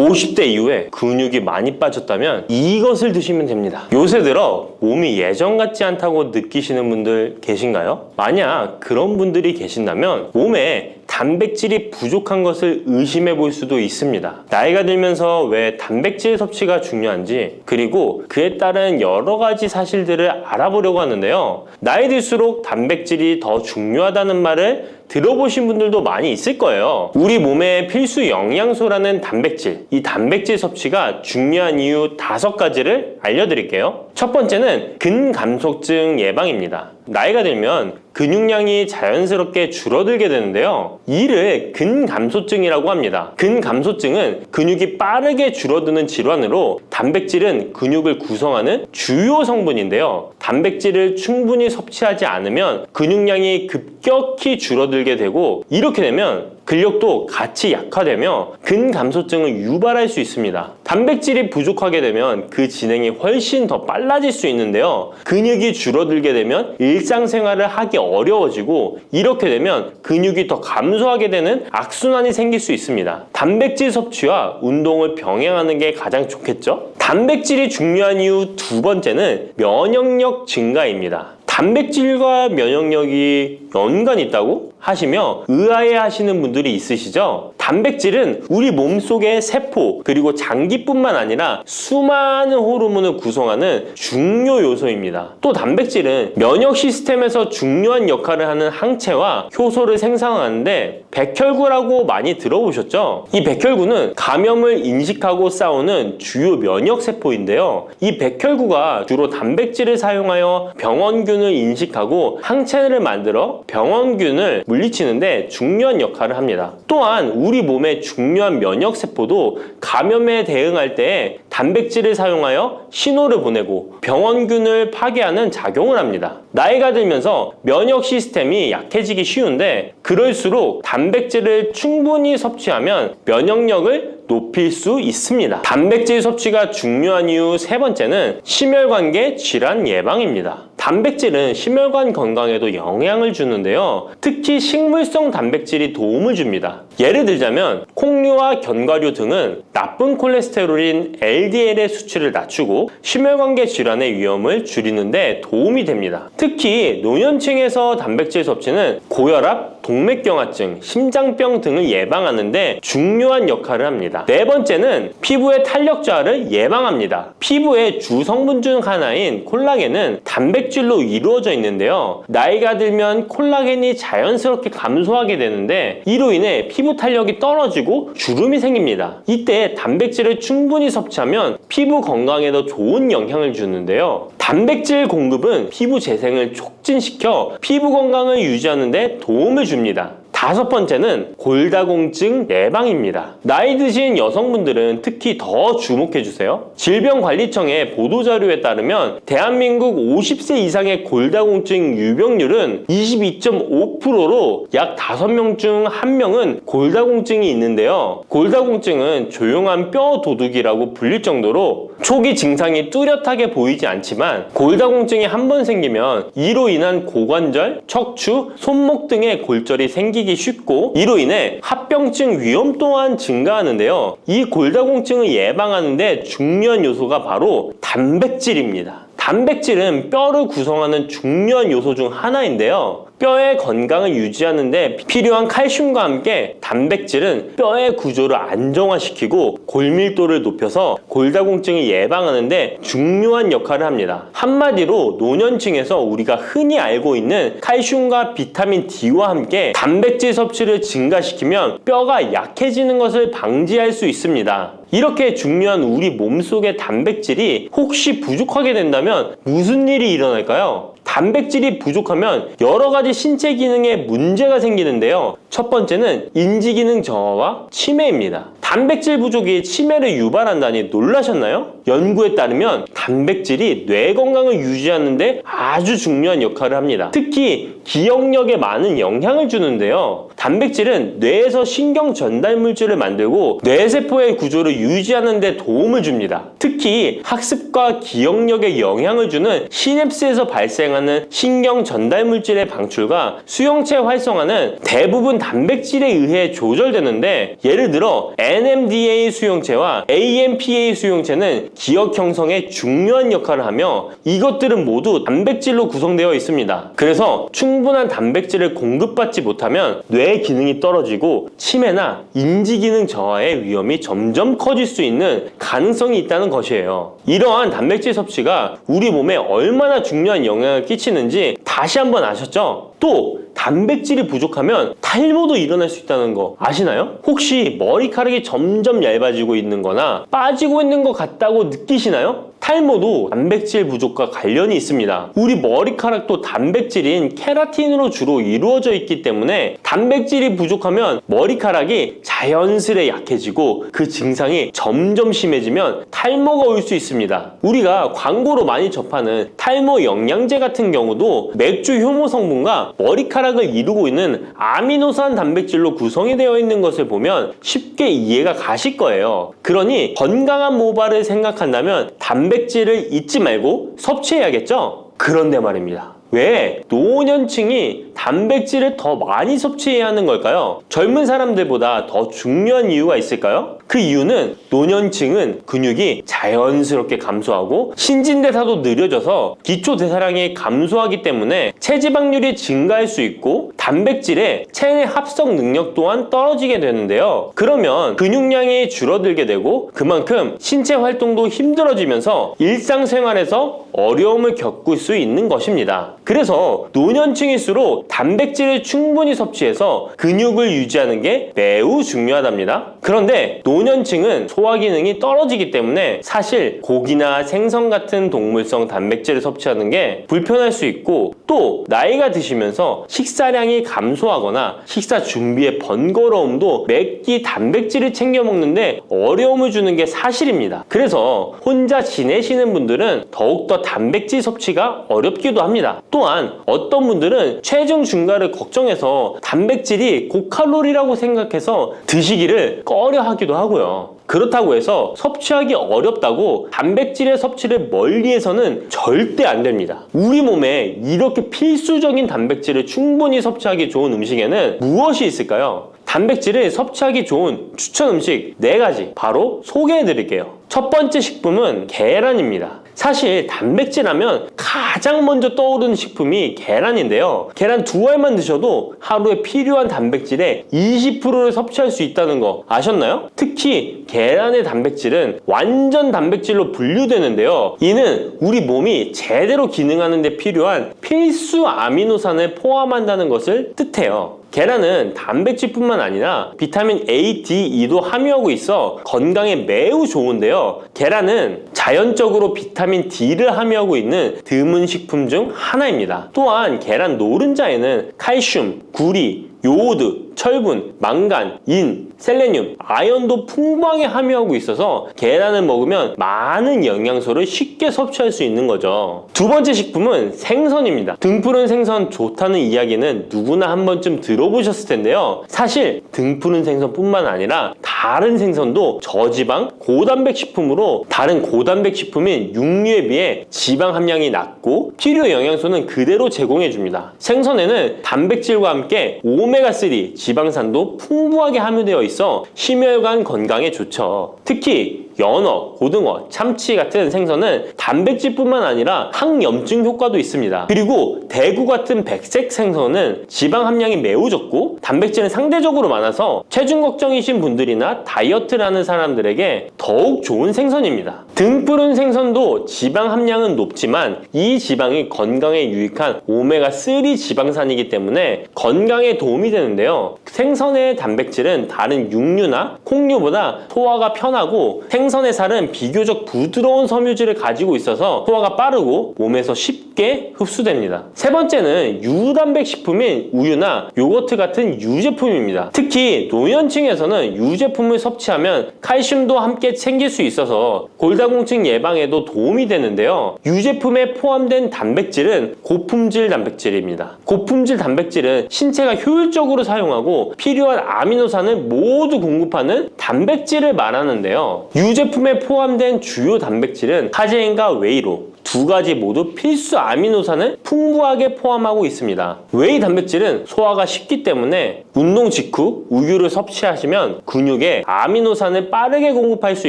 50대 이후에 근육이 많이 빠졌다면 이것을 드시면 됩니다. 요새 들어 몸이 예전 같지 않다고 느끼시는 분들 계신가요? 만약 그런 분들이 계신다면 몸에 단백질이 부족한 것을 의심해 볼 수도 있습니다. 나이가 들면서 왜 단백질 섭취가 중요한지, 그리고 그에 따른 여러 가지 사실들을 알아보려고 하는데요. 나이 들수록 단백질이 더 중요하다는 말을 들어보신 분들도 많이 있을 거예요. 우리 몸의 필수 영양소라는 단백질, 이 단백질 섭취가 중요한 이유 5가지를 알려드릴게요. 첫 번째는 근감소증 예방입니다. 나이가 들면 근육량이 자연스럽게 줄어들게 되는데요. 이를 근감소증이라고 합니다. 근감소증은 근육이 빠르게 줄어드는 질환으로 단백질은 근육을 구성하는 주요 성분인데요. 단백질을 충분히 섭취하지 않으면 근육량이 급격히 줄어들게 되고, 이렇게 되면 근력도 같이 약화되며 근감소증을 유발할 수 있습니다. 단백질이 부족하게 되면 그 진행이 훨씬 더 빨라질 수 있는데요. 근육이 줄어들게 되면 일상생활을 하기 어려워지고, 이렇게 되면 근육이 더 감소하게 되는 악순환이 생길 수 있습니다. 단백질 섭취와 운동을 병행하는 게 가장 좋겠죠? 단백질이 중요한 이유 2번째는 면역력 증가입니다. 단백질과 면역력이 연관이 있다고 하시며 의아해 하시는 분들이 있으시죠? 단백질은 우리 몸속의 세포 그리고 장기뿐만 아니라 수많은 호르몬을 구성하는 중요 요소입니다. 또 단백질은 면역 시스템에서 중요한 역할을 하는 항체와 효소를 생성하는데 백혈구라고 많이 들어보셨죠? 이 백혈구는 감염을 인식하고 싸우는 주요 면역 세포인데요. 이 백혈구가 주로 단백질을 사용하여 병원균을 인식하고 항체를 만들어 병원균을 물리치는데 중요한 역할을 합니다. 또한 우리 몸의 중요한 면역 세포도 감염에 대응할 때 단백질을 사용하여 신호를 보내고 병원균을 파괴하는 작용을 합니다. 나이가 들면서 면역 시스템이 약해지기 쉬운데, 그럴수록 단백질을 충분히 섭취하면 면역력을 높일 수 있습니다. 단백질 섭취가 중요한 이유 3번째는 심혈관계 질환 예방입니다. 단백질은 심혈관 건강에도 영향을 주는데요. 특히 식물성 단백질이 도움을 줍니다. 예를 들자면 콩류와 견과류 등은 나쁜 콜레스테롤인 LDL의 수치를 낮추고 심혈관계 질환의 위험을 줄이는데 도움이 됩니다. 특히 노년층에서 단백질 섭취는 고혈압, 동맥경화증, 심장병 등을 예방하는 데 중요한 역할을 합니다. 4번째는 피부의 탄력 저하를 예방합니다. 피부의 주 성분 중 하나인 콜라겐은 단백질로 이루어져 있는데요. 나이가 들면 콜라겐이 자연스럽게 감소하게 되는데, 이로 인해 피부 탄력이 떨어지고 주름이 생깁니다. 이때 단백질을 충분히 섭취하면 피부 건강에도 좋은 영향을 주는데요. 단백질 공급은 피부 재생을 촉진시켜 피부 건강을 유지하는 데 도움을 줍니다. 5번째는 골다공증 예방입니다. 나이 드신 여성분들은 특히 더 주목해주세요. 질병관리청의 보도자료에 따르면 대한민국 50세 이상의 골다공증 유병률은 22.5%로 약 5명 중 1명은 골다공증이 있는데요. 골다공증은 조용한 뼈 도둑이라고 불릴 정도로 초기 증상이 뚜렷하게 보이지 않지만, 골다공증이 한 번 생기면 이로 인한 고관절, 척추, 손목 등의 골절이 생기기 쉽고, 이로 인해 합병증 위험 또한 증가하는데요. 이 골다공증을 예방하는 데 중요한 요소가 바로 단백질입니다. 단백질은 뼈를 구성하는 중요한 요소 중 하나인데요. 뼈의 건강을 유지하는 데 필요한 칼슘과 함께 단백질은 뼈의 구조를 안정화시키고 골밀도를 높여서 골다공증을 예방하는 데 중요한 역할을 합니다. 한마디로 노년층에서 우리가 흔히 알고 있는 칼슘과 비타민 D와 함께 단백질 섭취를 증가시키면 뼈가 약해지는 것을 방지할 수 있습니다. 이렇게 중요한 우리 몸속의 단백질이 혹시 부족하게 된다면 무슨 일이 일어날까요? 단백질이 부족하면 여러 가지 신체 기능에 문제가 생기는데요. 첫 번째는 인지 기능 저하와 치매입니다. 단백질 부족이 치매를 유발한다니 놀라셨나요? 연구에 따르면 단백질이 뇌 건강을 유지하는 데 아주 중요한 역할을 합니다. 특히 기억력에 많은 영향을 주는데요. 단백질은 뇌에서 신경 전달 물질을 만들고 뇌세포의 구조를 유지하는 데 도움을 줍니다. 특히 학습과 기억력에 영향을 주는 시냅스에서 발생하는 신경 전달 물질의 방출과 수용체 활성화는 대부분 단백질에 의해 조절되는데, 예를 들어 NMDA 수용체와 AMPA 수용체는 기억 형성에 중요한 역할을 하며 이것들은 모두 단백질로 구성되어 있습니다. 그래서 충분한 단백질을 공급받지 못하면 뇌 기능이 떨어지고 치매나 인지 기능 저하의 위험이 점점 커질 수 있는 가능성이 있다는 것이에요. 이러한 단백질 섭취가 우리 몸에 얼마나 중요한 영향을 끼치는지 다시 한번 아셨죠? 또 단백질이 부족하면 탈모도 일어날 수 있다는 거 아시나요? 혹시 머리카락이 점점 얇아지고 있는 거나 빠지고 있는 것 같다고 느끼시나요? 탈모도 단백질 부족과 관련이 있습니다. 우리 머리카락도 단백질인 케라틴으로 주로 이루어져 있기 때문에 단백질이 부족하면 머리카락이 자연스레 약해지고 그 증상이 점점 심해지면 탈모가 올 수 있습니다. 우리가 광고로 많이 접하는 탈모 영양제 같은 경우도 맥주 효모 성분과 머리카락을 이루고 있는 아미노산 단백질로 구성이 되어 있는 것을 보면 쉽게 이해가 가실 거예요. 그러니 건강한 모발을 생각한다면 단백질을 잊지 말고 섭취해야겠죠? 그런데 말입니다. 왜 노년층이 단백질을 더 많이 섭취해야 하는 걸까요? 젊은 사람들보다 더 중요한 이유가 있을까요? 그 이유는 노년층은 근육이 자연스럽게 감소하고 신진대사도 느려져서 기초대사량이 감소하기 때문에 체지방률이 증가할 수 있고 단백질의 체내 합성 능력 또한 떨어지게 되는데요. 그러면 근육량이 줄어들게 되고 그만큼 신체 활동도 힘들어지면서 일상생활에서 어려움을 겪을 수 있는 것입니다. 그래서 노년층일수록 단백질을 충분히 섭취해서 근육을 유지하는 게 매우 중요하답니다. 그런데 노년층은 소화 기능이 떨어지기 때문에 사실 고기나 생선 같은 동물성 단백질을 섭취하는 게 불편할 수 있고 또 나이가 드시면서 식사량이 감소하거나 식사 준비의 번거로움도 매 끼 단백질을 챙겨 먹는데 어려움을 주는 게 사실입니다. 그래서 혼자 지내시는 분들은 더욱더 단백질 섭취가 어렵기도 합니다. 또한 어떤 분들은 체중 증가를 걱정해서 단백질이 고칼로리라고 생각해서 드시기를 꺼려 하기도 하고요. 그렇다고 해서 섭취하기 어렵다고 단백질의 섭취를 멀리해서는 절대 안 됩니다. 우리 몸에 이렇게 필수적인 단백질을 충분히 섭취하기 좋은 음식에는 무엇이 있을까요? 단백질을 섭취하기 좋은 추천 음식 4가지 바로 소개해 드릴게요. 첫 번째 식품은 계란입니다. 사실 단백질 하면 가장 먼저 떠오르는 식품이 계란인데요. 계란 2알만 드셔도 하루에 필요한 단백질의 20%를 섭취할 수 있다는 거 아셨나요? 특히 계란의 단백질은 완전 단백질로 분류되는데요. 이는 우리 몸이 제대로 기능하는 데 필요한 필수 아미노산을 포함한다는 것을 뜻해요. 계란은 단백질뿐만 아니라 비타민 A, D, E도 함유하고 있어 건강에 매우 좋은데요. 계란은 자연적으로 비타민 D를 함유하고 있는 드문 식품 중 하나입니다. 또한 계란 노른자에는 칼슘, 구리, 요오드, 철분, 망간, 인, 셀레늄, 아연도 풍부하게 함유하고 있어서 계란을 먹으면 많은 영양소를 쉽게 섭취할 수 있는 거죠. 두 번째 식품은 생선입니다. 등푸른 생선 좋다는 이야기는 누구나 한 번쯤 들어보셨을 텐데요. 사실 등푸른 생선뿐만 아니라 다른 생선도 저지방, 고단백 식품으로 다른 고단백 식품인 육류에 비해 지방 함량이 낮고 필요 영양소는 그대로 제공해줍니다. 생선에는 단백질과 함께 오메가3 지방산도 풍부하게 함유되어 있어 심혈관 건강에 좋죠. 특히 연어, 고등어, 참치 같은 생선은 단백질뿐만 아니라 항염증 효과도 있습니다. 그리고 대구 같은 백색 생선은 지방 함량이 매우 적고 단백질은 상대적으로 많아서 체중 걱정이신 분들이나 다이어트를 하는 사람들에게 더욱 좋은 생선입니다. 등푸른 생선도 지방 함량은 높지만 이 지방이 건강에 유익한 오메가3 지방산이기 때문에 건강에 도움이 되는데요. 생선의 단백질은 다른 육류나 콩류보다 소화가 편하고 생선의 살은 비교적 부드러운 섬유질을 가지고 있어서 소화가 빠르고 몸에서 쉽게 흡수됩니다. 세 번째는 유단백 식품인 우유나 요거트 같은 유제품입니다. 특히 노년층에서는 유제품을 섭취하면 칼슘도 함께 챙길 수 있어서 골다공증 예방에도 도움이 되는데요. 유제품에 포함된 단백질은 고품질 단백질입니다. 고품질 단백질은 신체가 효율적으로 사용하고 필요한 아미노산을 모두 공급하는 단백질을 말하는데요. 유제품에 포함된 주요 단백질은 카제인과 웨이로 2가지 모두 필수 아미노산을 풍부하게 포함하고 있습니다. 웨이 단백질은 소화가 쉽기 때문에 운동 직후 우유를 섭취하시면 근육에 아미노산을 빠르게 공급할 수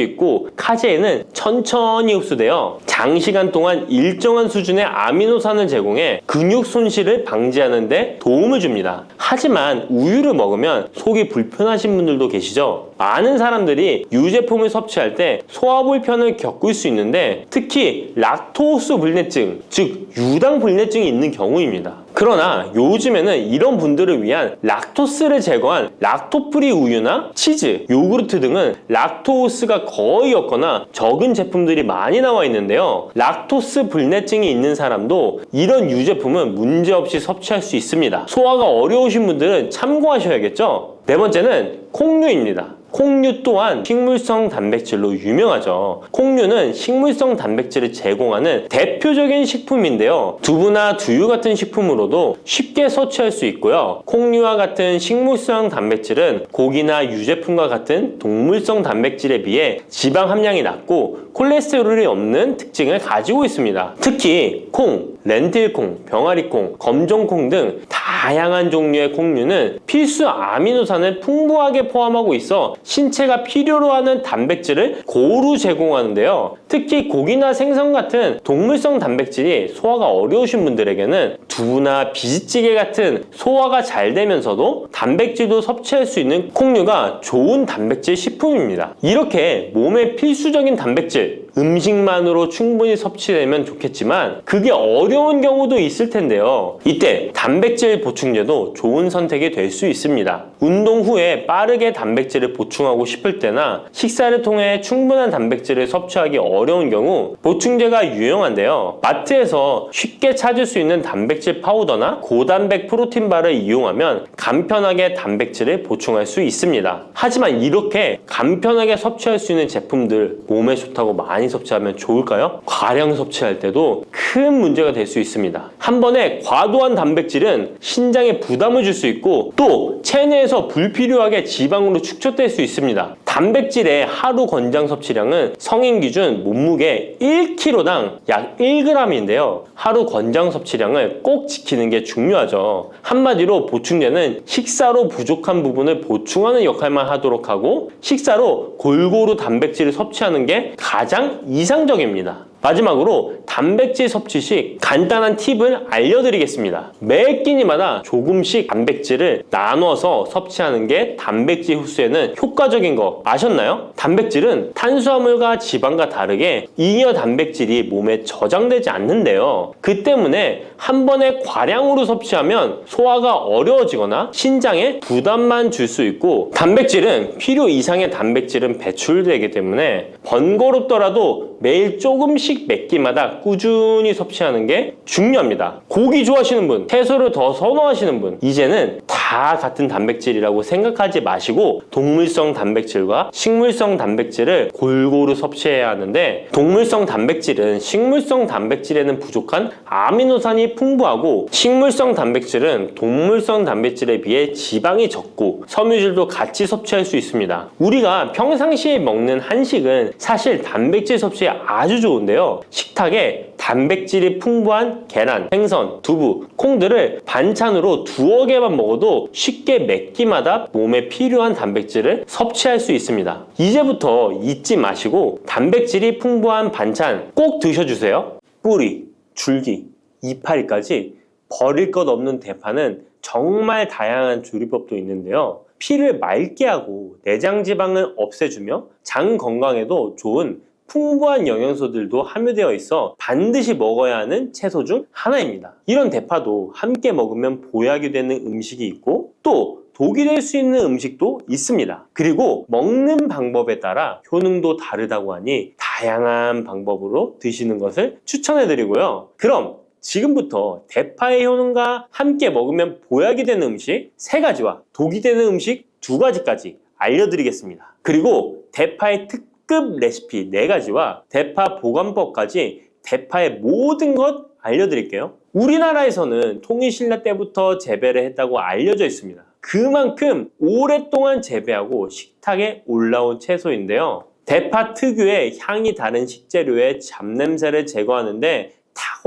있고 카제인은 천천히 흡수되어 장시간 동안 일정한 수준의 아미노산을 제공해 근육 손실을 방지하는 데 도움을 줍니다. 하지만 우유를 먹으면 속이 불편하신 분들도 계시죠? 많은 사람들이 유제품을 섭취할 때 소화 불편을 겪을 수 있는데 특히 락토스 불내증, 즉 유당 불내증이 있는 경우입니다. 그러나 요즘에는 이런 분들을 위한 락토스를 제거한 락토프리 우유나 치즈, 요구르트 등은 락토스가 거의 없거나 적은 제품들이 많이 나와 있는데요. 락토스 불내증이 있는 사람도 이런 유제품은 문제없이 섭취할 수 있습니다. 소화가 어려우신 분들은 참고하셔야겠죠? 네 번째는 콩류입니다. 콩류 또한 식물성 단백질로 유명하죠. 콩류는 식물성 단백질을 제공하는 대표적인 식품인데요. 두부나 두유 같은 식품으로도 쉽게 섭취할 수 있고요. 콩류와 같은 식물성 단백질은 고기나 유제품과 같은 동물성 단백질에 비해 지방 함량이 낮고 콜레스테롤이 없는 특징을 가지고 있습니다. 특히 콩, 렌틸콩, 병아리콩, 검정콩 등 다양한 종류의 콩류는 필수 아미노산을 풍부하게 포함하고 있어 신체가 필요로 하는 단백질을 고루 제공하는데요. 특히 고기나 생선 같은 동물성 단백질이 소화가 어려우신 분들에게는 두부나 비지찌개 같은 소화가 잘 되면서도 단백질도 섭취할 수 있는 콩류가 좋은 단백질 식품입니다. 이렇게 몸에 필수적인 단백질, 음식만으로 충분히 섭취되면 좋겠지만 그게 어려운 경우도 있을 텐데요. 이때 단백질 보충제도 좋은 선택이 될 수 있습니다. 운동 후에 빠르게 단백질을 보충하고 싶을 때나 식사를 통해 충분한 단백질을 섭취하기 어려운 경우 보충제가 유용한데요. 마트에서 쉽게 찾을 수 있는 단백질 파우더나 고단백 프로틴바를 이용하면 간편하게 단백질을 보충할 수 있습니다. 하지만 이렇게 간편하게 섭취할 수 있는 제품들 몸에 좋다고 많이 섭취하면 좋을까요? 과량 섭취할 때도 큰 문제가 될 수 있습니다. 한 번에 과도한 단백질은 신장에 부담을 줄 수 있고 또 체내에서 불필요하게 지방으로 축적될 수 있습니다. 단백질의 하루 권장 섭취량은 성인 기준 몸무게 1kg당 약 1g인데요. 하루 권장 섭취량을 꼭 지키는 게 중요하죠. 한마디로 보충제는 식사로 부족한 부분을 보충하는 역할만 하도록 하고 식사로 골고루 단백질을 섭취하는 게 가장 이상적입니다. 마지막으로 단백질 섭취 시 간단한 팁을 알려드리겠습니다. 매 끼니마다 조금씩 단백질을 나눠서 섭취하는 게 단백질 흡수에는 효과적인 거 아셨나요? 단백질은 탄수화물과 지방과 다르게 잉여 단백질이 몸에 저장되지 않는데요. 그 때문에 한 번에 과량으로 섭취하면 소화가 어려워지거나 신장에 부담만 줄 수 있고 단백질은 필요 이상의 단백질은 배출되기 때문에 번거롭더라도 매일 조금씩 몇 끼마다 꾸준히 섭취하는 게 중요합니다. 고기 좋아하시는 분, 채소를 더 선호하시는 분, 이제는 다 같은 단백질이라고 생각하지 마시고 동물성 단백질과 식물성 단백질을 골고루 섭취해야 하는데 동물성 단백질은 식물성 단백질에는 부족한 아미노산이 풍부하고 식물성 단백질은 동물성 단백질에 비해 지방이 적고 섬유질도 같이 섭취할 수 있습니다. 우리가 평상시에 먹는 한식은 사실 단백질 섭취에 아주 좋은데요. 식탁에 단백질이 풍부한 계란, 생선, 두부, 콩들을 반찬으로 두어 개만 먹어도 쉽게 몇 끼마다 몸에 필요한 단백질을 섭취할 수 있습니다. 이제부터 잊지 마시고 단백질이 풍부한 반찬 꼭 드셔주세요. 뿌리, 줄기, 이파리까지 버릴 것 없는 대파는 정말 다양한 조리법도 있는데요. 피를 맑게 하고 내장 지방을 없애주며 장 건강에도 좋은 풍부한 영양소들도 함유되어 있어 반드시 먹어야 하는 채소 중 하나입니다. 이런 대파도 함께 먹으면 보약이 되는 음식이 있고 또 독이 될 수 있는 음식도 있습니다. 그리고 먹는 방법에 따라 효능도 다르다고 하니 다양한 방법으로 드시는 것을 추천해드리고요. 그럼 지금부터 대파의 효능과 함께 먹으면 보약이 되는 음식 3가지와 독이 되는 음식 2가지까지 알려드리겠습니다. 그리고 대파의 특급 레시피 4가지와 대파 보관법까지 대파의 모든 것 알려드릴게요. 우리나라에서는 통일신라 때부터 재배를 했다고 알려져 있습니다. 그만큼 오랫동안 재배하고 식탁에 올라온 채소인데요. 대파 특유의 향이 다른 식재료의 잡냄새를 제거하는데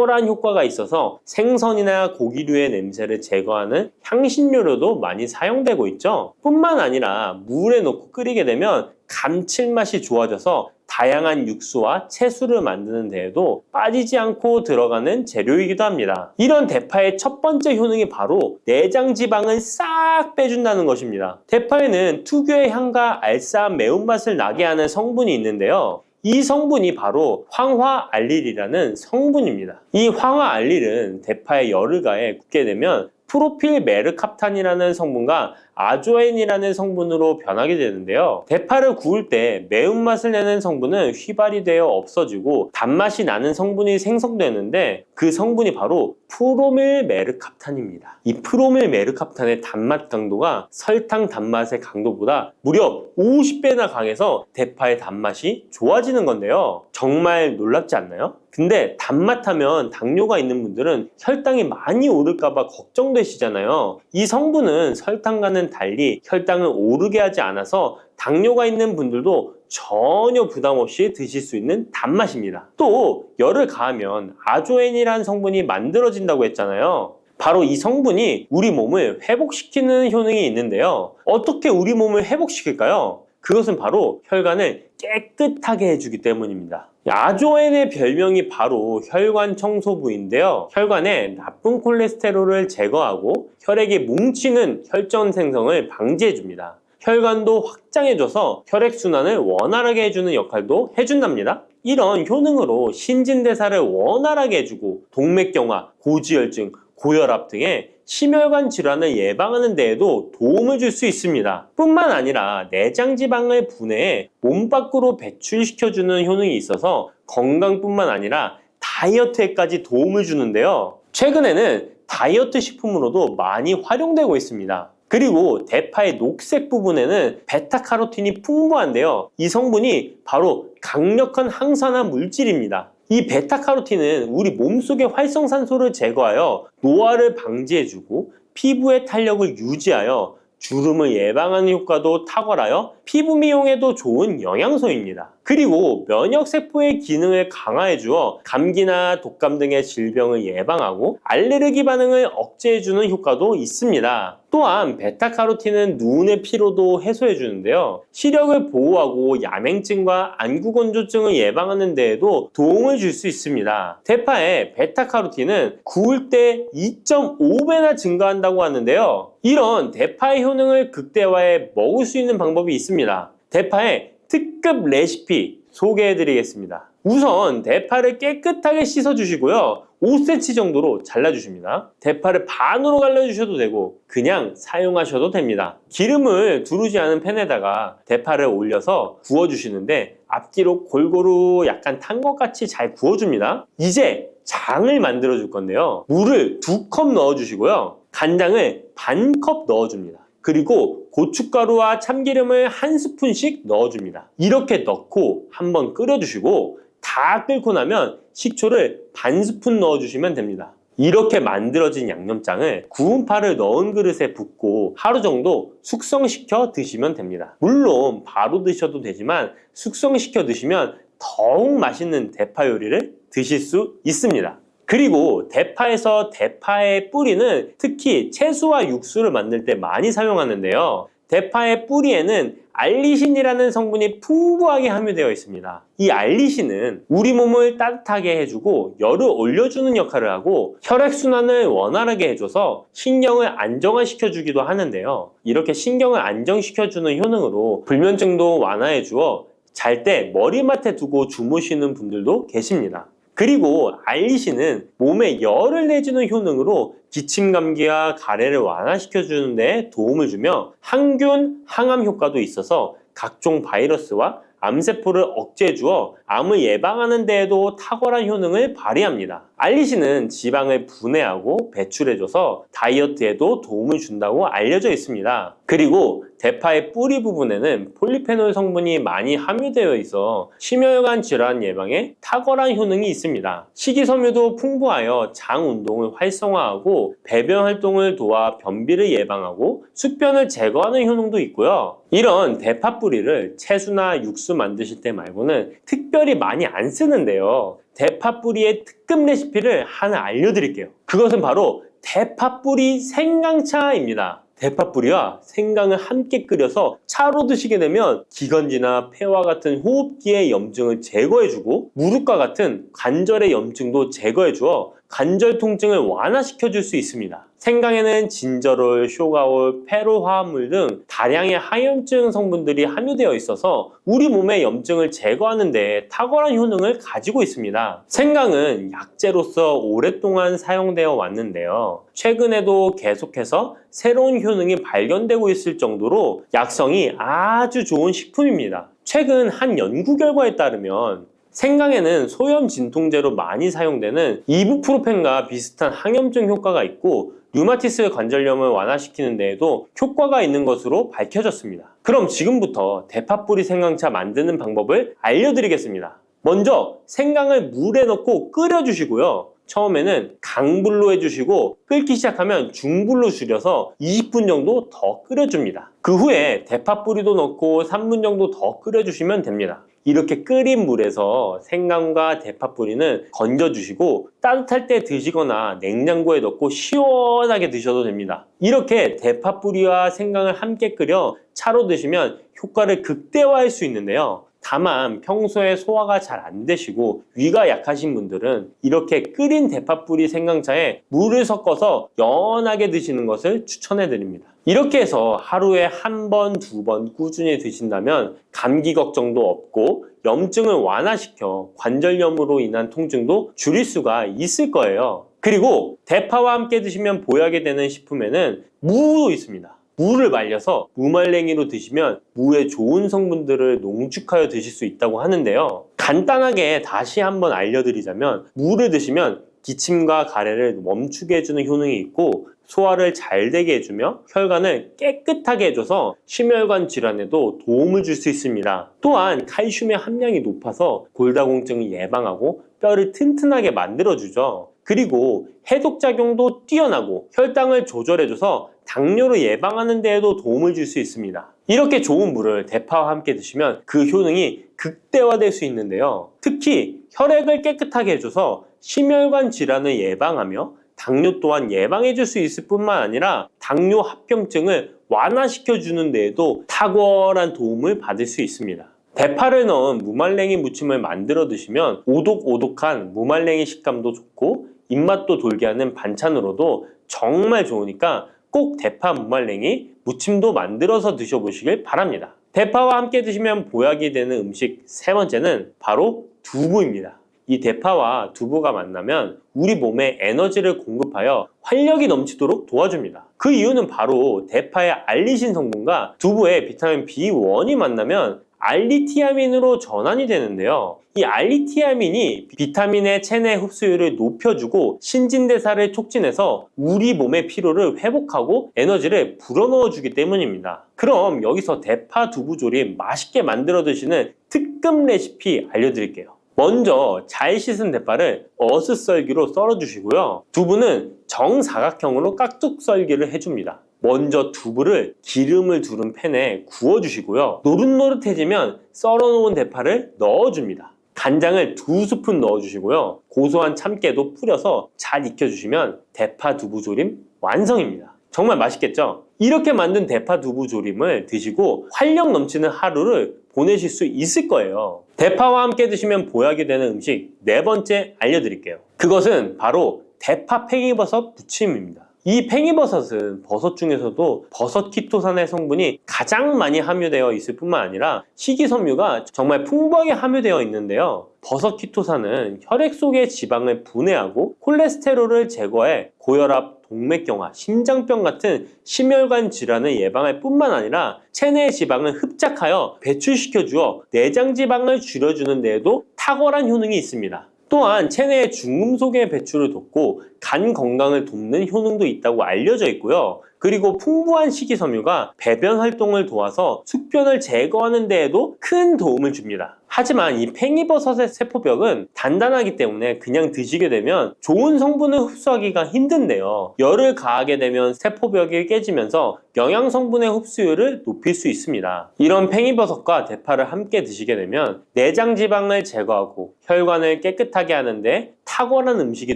탁월한 효과가 있어서 생선이나 고기류의 냄새를 제거하는 향신료로도 많이 사용되고 있죠. 뿐만 아니라 물에 넣고 끓이게 되면 감칠맛이 좋아져서 다양한 육수와 채소를 만드는 데에도 빠지지 않고 들어가는 재료이기도 합니다. 이런 대파의 첫 번째 효능이 바로 내장 지방을 싹 빼준다는 것입니다. 대파에는 특유의 향과 알싸한 매운맛을 나게 하는 성분이 있는데요. 이 성분이 바로 황화알릴이라는 성분입니다. 이 황화알릴은 대파에 열을 가해 굽게 되면 프로필 메르캅탄이라는 성분과 아조엔이라는 성분으로 변하게 되는데요. 대파를 구울 때 매운맛을 내는 성분은 휘발이 되어 없어지고 단맛이 나는 성분이 생성되는데 그 성분이 바로 프로밀 메르캅탄입니다. 이 프로밀 메르캅탄의 단맛 강도가 설탕 단맛의 강도보다 무려 50배나 강해서 대파의 단맛이 좋아지는 건데요. 정말 놀랍지 않나요? 근데 단맛 하면 당뇨가 있는 분들은 혈당이 많이 오를까봐 걱정되시잖아요. 이 성분은 설탕과는 달리 혈당을 오르게 하지 않아서 당뇨가 있는 분들도 전혀 부담 없이 드실 수 있는 단맛입니다. 또 열을 가하면 아조엔이라는 성분이 만들어진다고 했잖아요. 바로 이 성분이 우리 몸을 회복시키는 효능이 있는데요. 어떻게 우리 몸을 회복시킬까요? 그것은 바로 혈관을 깨끗하게 해주기 때문입니다. 아조엔의 별명이 바로 혈관 청소부인데요. 혈관에 나쁜 콜레스테롤을 제거하고 혈액이 뭉치는 혈전 생성을 방지해줍니다. 혈관도 확장해줘서 혈액순환을 원활하게 해주는 역할도 해준답니다. 이런 효능으로 신진대사를 원활하게 해주고 동맥경화, 고지혈증, 고혈압 등의 심혈관 질환을 예방하는 데에도 도움을 줄 수 있습니다. 뿐만 아니라 내장지방을 분해해 몸 밖으로 배출시켜주는 효능이 있어서 건강뿐만 아니라 다이어트에까지 도움을 주는데요. 최근에는 다이어트 식품으로도 많이 활용되고 있습니다. 그리고 대파의 녹색 부분에는 베타카로틴이 풍부한데요. 이 성분이 바로 강력한 항산화 물질입니다. 이 베타카로틴은 우리 몸속의 활성산소를 제거하여 노화를 방지해주고 피부의 탄력을 유지하여 주름을 예방하는 효과도 탁월하여 피부 미용에도 좋은 영양소입니다. 그리고 면역세포의 기능을 강화해주어 감기나 독감 등의 질병을 예방하고 알레르기 반응을 억제해주는 효과도 있습니다. 또한 베타카로틴은 눈의 피로도 해소해주는데요. 시력을 보호하고 야맹증과 안구건조증을 예방하는 데에도 도움을 줄 수 있습니다. 대파의 베타카로틴은 구울 때 2.5배나 증가한다고 하는데요. 이런 대파의 효능을 극대화해 먹을 수 있는 방법이 있습니다. 대파의 특급 레시피 소개해드리겠습니다. 우선 대파를 깨끗하게 씻어주시고요. 5cm 정도로 잘라주십니다. 대파를 반으로 갈라주셔도 되고 그냥 사용하셔도 됩니다. 기름을 두르지 않은 팬에다가 대파를 올려서 구워주시는데 앞뒤로 골고루 약간 탄 것 같이 잘 구워줍니다. 이제 장을 만들어 줄 건데요. 물을 2컵 넣어주시고요. 간장을 반컵 넣어줍니다. 그리고 고춧가루와 참기름을 1스푼씩 넣어줍니다. 이렇게 넣고 한번 끓여주시고 다 끓고 나면 식초를 반 스푼 넣어주시면 됩니다. 이렇게 만들어진 양념장을 구운 파를 넣은 그릇에 붓고 하루 정도 숙성시켜 드시면 됩니다. 물론 바로 드셔도 되지만 숙성시켜 드시면 더욱 맛있는 대파 요리를 드실 수 있습니다. 그리고 대파에서 대파의 뿌리는 특히 채소와 육수를 만들 때 많이 사용하는데요. 대파의 뿌리에는 알리신이라는 성분이 풍부하게 함유되어 있습니다. 이 알리신은 우리 몸을 따뜻하게 해주고 열을 올려주는 역할을 하고 혈액순환을 원활하게 해줘서 신경을 안정화시켜주기도 하는데요. 이렇게 신경을 안정시켜주는 효능으로 불면증도 완화해주어 잘 때 머리맡에 두고 주무시는 분들도 계십니다. 그리고 알리신은 몸에 열을 내주는 효능으로 기침 감기와 가래를 완화시켜주는 데 도움을 주며 항균, 항암 효과도 있어서 각종 바이러스와 암세포를 억제해 주어 암을 예방하는 데에도 탁월한 효능을 발휘합니다. 알리신은 지방을 분해하고 배출해줘서 다이어트에도 도움을 준다고 알려져 있습니다. 그리고 대파의 뿌리 부분에는 폴리페놀 성분이 많이 함유되어 있어 심혈관 질환 예방에 탁월한 효능이 있습니다. 식이섬유도 풍부하여 장 운동을 활성화하고 배변 활동을 도와 변비를 예방하고 숙변을 제거하는 효능도 있고요. 이런 대파 뿌리를 채소나 육수 만드실 때 말고는 특별히 많이 안 쓰는데요. 대파 뿌리의 특급 레시피를 하나 알려드릴게요. 그것은 바로 대파 뿌리 생강차입니다. 대파 뿌리와 생강을 함께 끓여서 차로 드시게 되면 기관지나 폐와 같은 호흡기의 염증을 제거해주고 무릎과 같은 관절의 염증도 제거해주어 관절 통증을 완화시켜 줄 수 있습니다. 생강에는 진저롤, 쇼가올, 페로 화합물 등 다량의 항염증 성분들이 함유되어 있어서 우리 몸의 염증을 제거하는 데 탁월한 효능을 가지고 있습니다. 생강은 약재로서 오랫동안 사용되어 왔는데요. 최근에도 계속해서 새로운 효능이 발견되고 있을 정도로 약성이 아주 좋은 식품입니다. 최근 한 연구 결과에 따르면 생강에는 소염 진통제로 많이 사용되는 이부프로펜과 비슷한 항염증 효과가 있고 류마티스 관절염을 완화시키는 데에도 효과가 있는 것으로 밝혀졌습니다. 그럼 지금부터 대파 뿌리 생강차 만드는 방법을 알려드리겠습니다. 먼저 생강을 물에 넣고 끓여주시고요. 처음에는 강불로 해주시고 끓기 시작하면 중불로 줄여서 20분 정도 더 끓여줍니다. 그 후에 대파 뿌리도 넣고 3분 정도 더 끓여주시면 됩니다. 이렇게 끓인 물에서 생강과 대파 뿌리는 건져주시고 따뜻할 때 드시거나 냉장고에 넣고 시원하게 드셔도 됩니다. 이렇게 대파 뿌리와 생강을 함께 끓여 차로 드시면 효과를 극대화할 수 있는데요. 다만 평소에 소화가 잘 안 되시고 위가 약하신 분들은 이렇게 끓인 대파 뿌리 생강차에 물을 섞어서 연하게 드시는 것을 추천해 드립니다. 이렇게 해서 하루에 한 번, 두 번 꾸준히 드신다면 감기 걱정도 없고 염증을 완화시켜 관절염으로 인한 통증도 줄일 수가 있을 거예요. 그리고 대파와 함께 드시면 보약이 되는 식품에는 무도 있습니다. 무를 말려서 무말랭이로 드시면 무의 좋은 성분들을 농축하여 드실 수 있다고 하는데요. 간단하게 다시 한번 알려드리자면 무를 드시면 기침과 가래를 멈추게 해주는 효능이 있고 소화를 잘 되게 해주며 혈관을 깨끗하게 해줘서 심혈관 질환에도 도움을 줄 수 있습니다. 또한 칼슘의 함량이 높아서 골다공증을 예방하고 뼈를 튼튼하게 만들어주죠. 그리고 해독작용도 뛰어나고 혈당을 조절해줘서 당뇨를 예방하는 데에도 도움을 줄 수 있습니다. 이렇게 좋은 물을 대파와 함께 드시면 그 효능이 극대화될 수 있는데요. 특히 혈액을 깨끗하게 해줘서 심혈관 질환을 예방하며 당뇨 또한 예방해 줄 수 있을 뿐만 아니라 당뇨 합병증을 완화시켜 주는 데에도 탁월한 도움을 받을 수 있습니다. 대파를 넣은 무말랭이 무침을 만들어 드시면 오독오독한 무말랭이 식감도 좋고 입맛도 돌게 하는 반찬으로도 정말 좋으니까 꼭 대파 무말랭이 무침도 만들어서 드셔보시길 바랍니다. 대파와 함께 드시면 보약이 되는 음식 세 번째는 바로 두부입니다. 이 대파와 두부가 만나면 우리 몸에 에너지를 공급하여 활력이 넘치도록 도와줍니다. 그 이유는 바로 대파의 알리신 성분과 두부의 비타민 B1이 만나면 알리티아민으로 전환이 되는데요. 이 알리티아민이 비타민의 체내 흡수율을 높여주고 신진대사를 촉진해서 우리 몸의 피로를 회복하고 에너지를 불어넣어 주기 때문입니다. 그럼 여기서 대파 두부 조림 맛있게 만들어 드시는 특급 레시피 알려드릴게요. 먼저 잘 씻은 대파를 어슷썰기로 썰어 주시고요. 두부는 정사각형으로 깍둑 썰기를 해줍니다. 먼저 두부를 기름을 두른 팬에 구워주시고요. 노릇노릇해지면 썰어놓은 대파를 넣어줍니다. 간장을 2스푼 넣어주시고요. 고소한 참깨도 뿌려서 잘 익혀주시면 대파 두부 조림 완성입니다. 정말 맛있겠죠? 이렇게 만든 대파 두부 조림을 드시고 활력 넘치는 하루를 보내실 수 있을 거예요. 대파와 함께 드시면 보약이 되는 음식 네 번째 알려드릴게요. 그것은 바로 대파 팽이버섯 무침입니다. 이 팽이버섯은 버섯 중에서도 버섯 키토산의 성분이 가장 많이 함유되어 있을 뿐만 아니라 식이섬유가 정말 풍부하게 함유되어 있는데요. 버섯 키토산은 혈액 속의 지방을 분해하고 콜레스테롤을 제거해 고혈압, 동맥경화, 심장병 같은 심혈관 질환을 예방할 뿐만 아니라 체내 지방을 흡착하여 배출시켜 주어 내장 지방을 줄여주는 데에도 탁월한 효능이 있습니다. 또한 체내의 중금속의 배출을 돕고 간 건강을 돕는 효능도 있다고 알려져 있고요. 그리고 풍부한 식이섬유가 배변 활동을 도와서 숙변을 제거하는 데에도 큰 도움을 줍니다. 하지만 이 팽이버섯의 세포벽은 단단하기 때문에 그냥 드시게 되면 좋은 성분을 흡수하기가 힘든데요. 열을 가하게 되면 세포벽이 깨지면서 영양 성분의 흡수율을 높일 수 있습니다. 이런 팽이버섯과 대파를 함께 드시게 되면 내장 지방을 제거하고 혈관을 깨끗하게 하는데 탁월한 음식이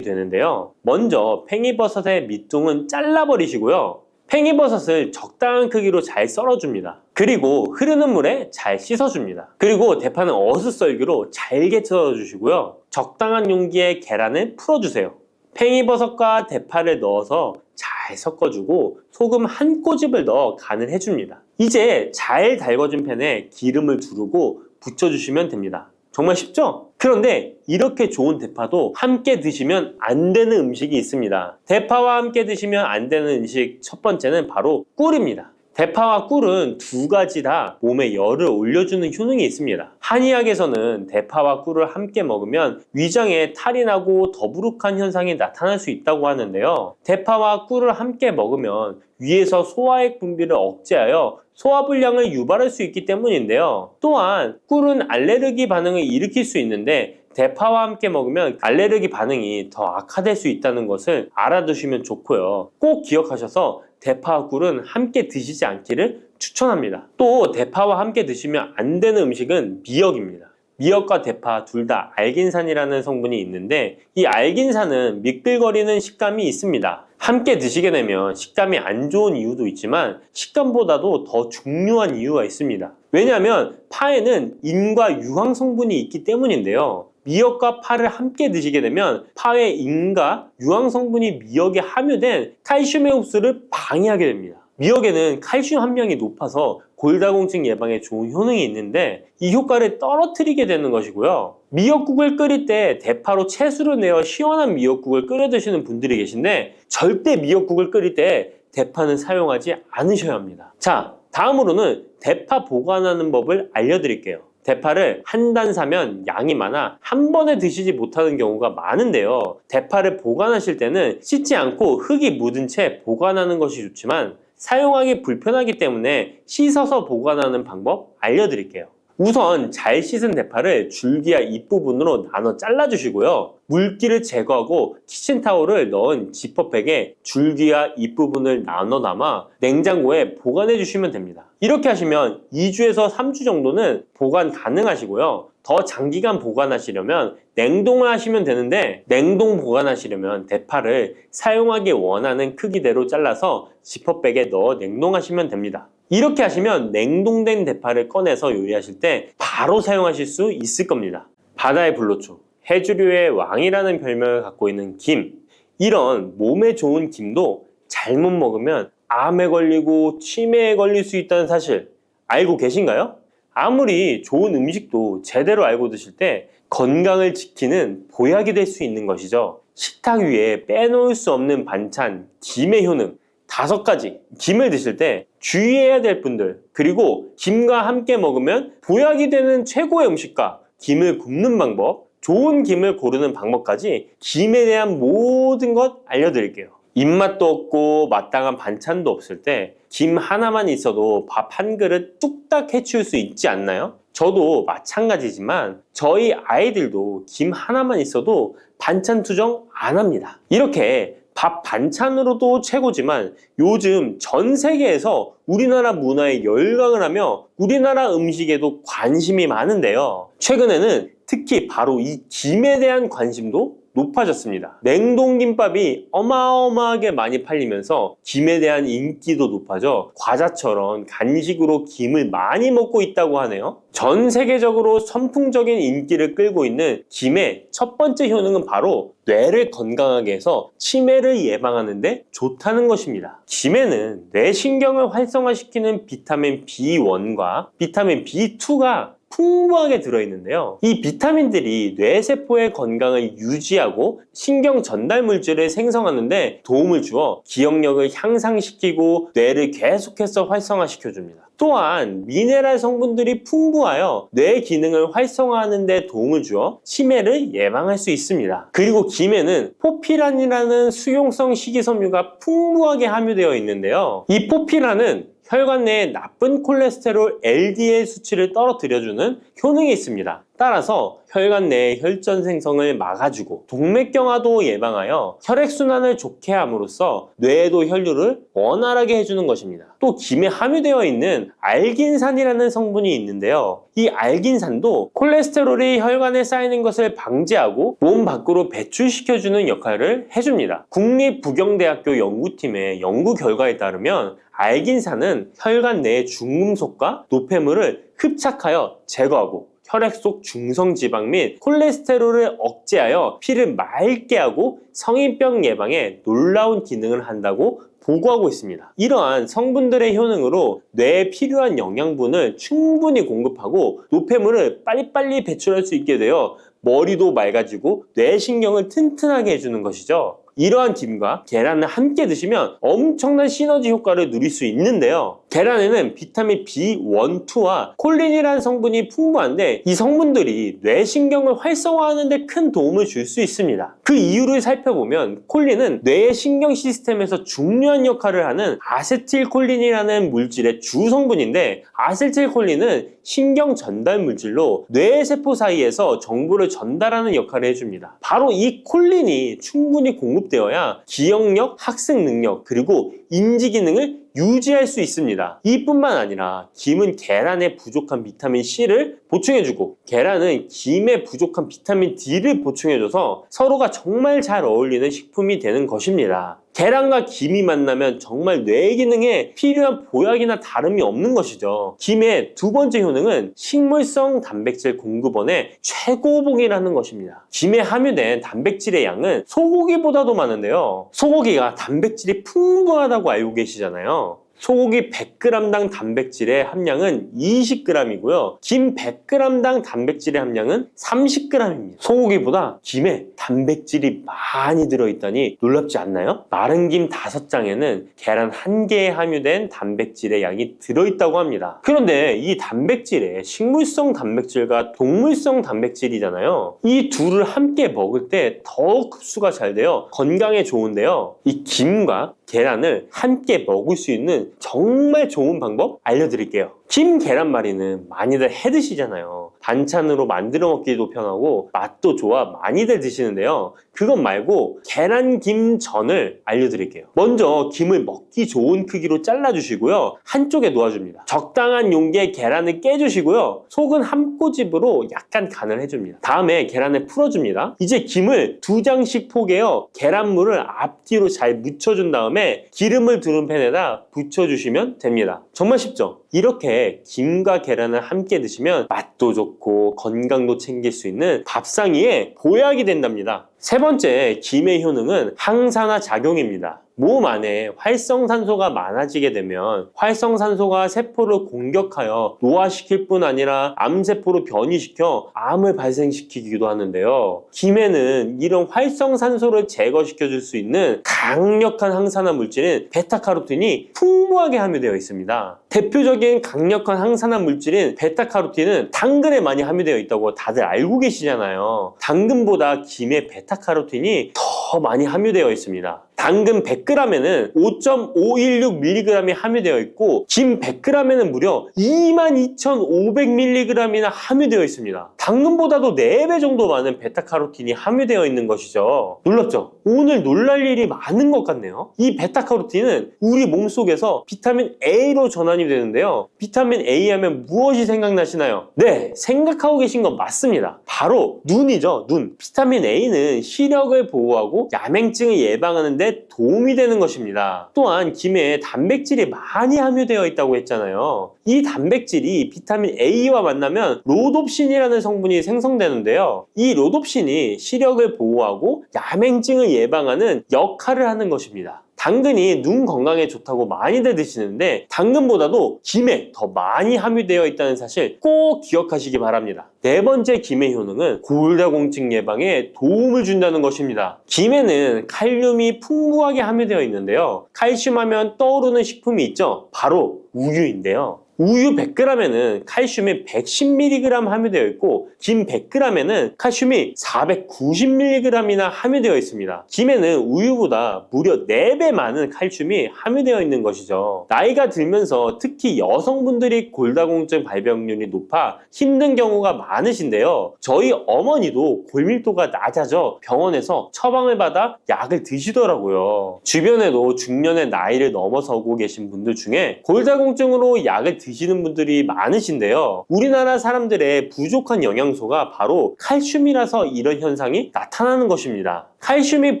되는데요. 먼저 팽이버섯의 밑둥은 잘라버리시고요. 팽이버섯을 적당한 크기로 잘 썰어줍니다. 그리고 흐르는 물에 잘 씻어줍니다. 그리고 대파는 어슷썰기로 잘게 썰어주시고요. 적당한 용기에 계란을 풀어주세요. 팽이버섯과 대파를 넣어서 잘 섞어주고 소금 한 꼬집을 넣어 간을 해줍니다. 이제 잘 달궈진 팬에 기름을 두르고 붙여주시면 됩니다. 정말 쉽죠? 그런데 이렇게 좋은 대파도 함께 드시면 안 되는 음식이 있습니다. 대파와 함께 드시면 안 되는 음식 첫 번째는 바로 꿀입니다. 대파와 꿀은 두 가지 다 몸에 열을 올려주는 효능이 있습니다. 한의학에서는 대파와 꿀을 함께 먹으면 위장에 탈이 나고 더부룩한 현상이 나타날 수 있다고 하는데요. 대파와 꿀을 함께 먹으면 위에서 소화액 분비를 억제하여 소화불량을 유발할 수 있기 때문인데요. 또한 꿀은 알레르기 반응을 일으킬 수 있는데 대파와 함께 먹으면 알레르기 반응이 더 악화될 수 있다는 것을 알아두시면 좋고요. 꼭 기억하셔서 대파와 꿀은 함께 드시지 않기를 추천합니다. 또 대파와 함께 드시면 안 되는 음식은 미역입니다. 미역과 대파 둘 다 알긴산이라는 성분이 있는데 이 알긴산은 미끌거리는 식감이 있습니다. 함께 드시게 되면 식감이 안 좋은 이유도 있지만 식감보다도 더 중요한 이유가 있습니다. 왜냐하면 파에는 인과 유황 성분이 있기 때문인데요. 미역과 파를 함께 드시게 되면 파의 인과 유황 성분이 미역에 함유된 칼슘의 흡수를 방해하게 됩니다. 미역에는 칼슘 함량이 높아서 골다공증 예방에 좋은 효능이 있는데 이 효과를 떨어뜨리게 되는 것이고요. 미역국을 끓일 때 대파로 채수를 내어 시원한 미역국을 끓여 드시는 분들이 계신데 절대 미역국을 끓일 때 대파는 사용하지 않으셔야 합니다. 자, 다음으로는 대파 보관하는 법을 알려드릴게요. 대파를 한 단 사면 양이 많아 한 번에 드시지 못하는 경우가 많은데요. 대파를 보관하실 때는 씻지 않고 흙이 묻은 채 보관하는 것이 좋지만 사용하기 불편하기 때문에 씻어서 보관하는 방법 알려드릴게요. 우선 잘 씻은 대파를 줄기와 잎부분으로 나눠 잘라주시고요. 물기를 제거하고 키친타올을 넣은 지퍼백에 줄기와 잎부분을 나눠 담아 냉장고에 보관해 주시면 됩니다. 이렇게 하시면 2주에서 3주 정도는 보관 가능하시고요. 더 장기간 보관하시려면 냉동을 하시면 되는데 냉동 보관하시려면 대파를 사용하기 원하는 크기대로 잘라서 지퍼백에 넣어 냉동하시면 됩니다. 이렇게 하시면 냉동된 대파를 꺼내서 요리하실 때 바로 사용하실 수 있을 겁니다. 바다의 불로초, 해조류의 왕이라는 별명을 갖고 있는 김. 이런 몸에 좋은 김도 잘못 먹으면 암에 걸리고 치매에 걸릴 수 있다는 사실 알고 계신가요? 아무리 좋은 음식도 제대로 알고 드실 때 건강을 지키는 보약이 될 수 있는 것이죠. 식탁 위에 빼놓을 수 없는 반찬, 김의 효능 5가지. 김을 드실 때 주의해야 될 분들, 그리고 김과 함께 먹으면 보약이 되는 최고의 음식과 김을 굽는 방법, 좋은 김을 고르는 방법까지 김에 대한 모든 것 알려드릴게요. 입맛도 없고 마땅한 반찬도 없을 때 김 하나만 있어도 밥 한 그릇 뚝딱 해치울 수 있지 않나요? 저도 마찬가지지만 저희 아이들도 김 하나만 있어도 반찬 투정 안 합니다. 이렇게 밥 반찬으로도 최고지만 요즘 전 세계에서 우리나라 문화에 열광을 하며 우리나라 음식에도 관심이 많은데요. 최근에는 특히 바로 이 김에 대한 관심도 높아졌습니다. 냉동김밥이 어마어마하게 많이 팔리면서 김에 대한 인기도 높아져 과자처럼 간식으로 김을 많이 먹고 있다고 하네요. 전 세계적으로 선풍적인 인기를 끌고 있는 김의 첫 번째 효능은 바로 뇌를 건강하게 해서 치매를 예방하는 데 좋다는 것입니다. 김에는 뇌신경을 활성화시키는 비타민 B1과 비타민 B2가 풍부하게 들어있는데요. 이 비타민들이 뇌세포의 건강을 유지하고 신경 전달 물질을 생성하는 데 도움을 주어 기억력을 향상시키고 뇌를 계속해서 활성화시켜줍니다. 또한 미네랄 성분들이 풍부하여 뇌 기능을 활성화하는 데 도움을 주어 치매를 예방할 수 있습니다. 그리고 김에는 포피란이라는 수용성 식이섬유가 풍부하게 함유되어 있는데요. 이 포피란은 혈관 내에 나쁜 콜레스테롤 LDL 수치를 떨어뜨려주는 효능이 있습니다. 따라서 혈관 내의 혈전 생성을 막아주고 동맥경화도 예방하여 혈액순환을 좋게 함으로써 뇌에도 혈류를 원활하게 해주는 것입니다. 또 김에 함유되어 있는 알긴산이라는 성분이 있는데요. 이 알긴산도 콜레스테롤이 혈관에 쌓이는 것을 방지하고 몸 밖으로 배출시켜주는 역할을 해줍니다. 국립부경대학교 연구팀의 연구 결과에 따르면 알긴산은 혈관 내의 중금속과 노폐물을 흡착하여 제거하고 혈액 속 중성지방 및 콜레스테롤을 억제하여 피를 맑게 하고 성인병 예방에 놀라운 기능을 한다고 보고하고 있습니다. 이러한 성분들의 효능으로 뇌에 필요한 영양분을 충분히 공급하고 노폐물을 빨리빨리 배출할 수 있게 되어 머리도 맑아지고 뇌신경을 튼튼하게 해주는 것이죠. 이러한 김과 계란을 함께 드시면 엄청난 시너지 효과를 누릴 수 있는데요. 계란에는 비타민 B1, 2와 콜린이라는 성분이 풍부한데 이 성분들이 뇌신경을 활성화하는 데 큰 도움을 줄 수 있습니다. 그 이유를 살펴보면 콜린은 뇌의 신경 시스템에서 중요한 역할을 하는 아세틸콜린이라는 물질의 주 성분인데 아세틸콜린은 신경 전달 물질로 뇌 세포 사이에서 정보를 전달하는 역할을 해줍니다. 바로 이 콜린이 충분히 공급되어야 기억력, 학습 능력, 그리고 인지 기능을 유지할 수 있습니다. 이뿐만 아니라 김은 계란에 부족한 비타민 C를 보충해주고 계란은 김에 부족한 비타민 D를 보충해줘서 서로가 정말 잘 어울리는 식품이 되는 것입니다. 계란과 김이 만나면 정말 뇌 기능에 필요한 보약이나 다름이 없는 것이죠. 김의 두 번째 효능은 식물성 단백질 공급원의 최고봉이라는 것입니다. 김에 함유된 단백질의 양은 소고기보다도 많은데요. 소고기가 단백질이 풍부하다고 알고 계시잖아요. 소고기 100g당 단백질의 함량은 20g이고요. 김 100g당 단백질의 함량은 30g입니다. 소고기보다 김에 단백질이 많이 들어있다니 놀랍지 않나요? 마른 김 5장에는 계란 1개에 함유된 단백질의 양이 들어있다고 합니다. 그런데 이 단백질에 식물성 단백질과 동물성 단백질이잖아요. 이 둘을 함께 먹을 때 더욱 흡수가 잘 되어 건강에 좋은데요. 이 김과 계란을 함께 먹을 수 있는 정말 좋은 방법 알려드릴게요. 김 계란말이는 많이들 해 드시잖아요. 반찬으로 만들어 먹기도 편하고 맛도 좋아 많이들 드시는데요. 그것 말고 계란김전을 알려드릴게요. 먼저 김을 먹기 좋은 크기로 잘라주시고요. 한쪽에 놓아줍니다. 적당한 용기에 계란을 깨주시고요. 속은 한 꼬집으로 약간 간을 해줍니다. 다음에 계란을 풀어줍니다. 이제 김을 2장씩 포개어 계란물을 앞뒤로 잘 묻혀준 다음에 기름을 두른 팬에다 부쳐주시면 됩니다. 정말 쉽죠? 이렇게 김과 계란을 함께 드시면 맛도 좋고 건강도 챙길 수 있는 밥상위에 보약이 된답니다. 세 번째, 김의 효능은 항산화 작용입니다. 몸 안에 활성산소가 많아지게 되면 활성산소가 세포를 공격하여 노화시킬 뿐 아니라 암세포로 변이시켜 암을 발생시키기도 하는데요. 김에는 이런 활성산소를 제거시켜 줄 수 있는 강력한 항산화 물질인 베타카로틴이 풍부하게 함유되어 있습니다. 대표적인 강력한 항산화 물질인 베타카로틴은 당근에 많이 함유되어 있다고 다들 알고 계시잖아요. 당근보다 김에 베타카로틴이 더 많이 함유되어 있습니다. 당근 100g에는 5.516mg이 함유되어 있고 김 100g에는 무려 22,500mg이나 함유되어 있습니다. 당근보다도 4배 정도 많은 베타카로틴이 함유되어 있는 것이죠. 놀랍죠? 오늘 놀랄 일이 많은 것 같네요. 이 베타카로틴은 우리 몸속에서 비타민 A로 전환이 되는데요. 비타민 A 하면 무엇이 생각나시나요? 네, 생각하고 계신 건 맞습니다. 바로 눈이죠. 눈. 비타민 A는 시력을 보호하고 야맹증을 예방하는 데 도움이 되는 것입니다. 또한 김에 단백질이 많이 함유되어 있다고 했잖아요. 이 단백질이 비타민 A와 만나면 로놉신이라는 성분이 생성되는데요. 이 로놉신이 시력을 보호하고 야맹증을 예방하는 역할을 하는 것입니다. 당근이 눈 건강에 좋다고 많이들 드시는데 당근보다도 김에 더 많이 함유되어 있다는 사실 꼭 기억하시기 바랍니다. 네 번째 김의 효능은 골다공증 예방에 도움을 준다는 것입니다. 김에는 칼륨이 풍부하게 함유되어 있는데요. 칼슘 하면 떠오르는 식품이 있죠. 바로 우유인데요. 우유 100g에는 칼슘이 110mg 함유되어 있고 김 100g에는 칼슘이 490mg이나 함유되어 있습니다. 김에는 우유보다 무려 4배 많은 칼슘이 함유되어 있는 것이죠. 나이가 들면서 특히 여성분들이 골다공증 발병률이 높아 힘든 경우가 많으신데요. 저희 어머니도 골밀도가 낮아져 병원에서 처방을 받아 약을 드시더라고요. 주변에도 중년의 나이를 넘어서고 계신 분들 중에 골다공증으로 약을 드시는 분들이 많으신데요. 우리나라 사람들의 부족한 영양소가 바로 칼슘이라서 이런 현상이 나타나는 것입니다. 칼슘이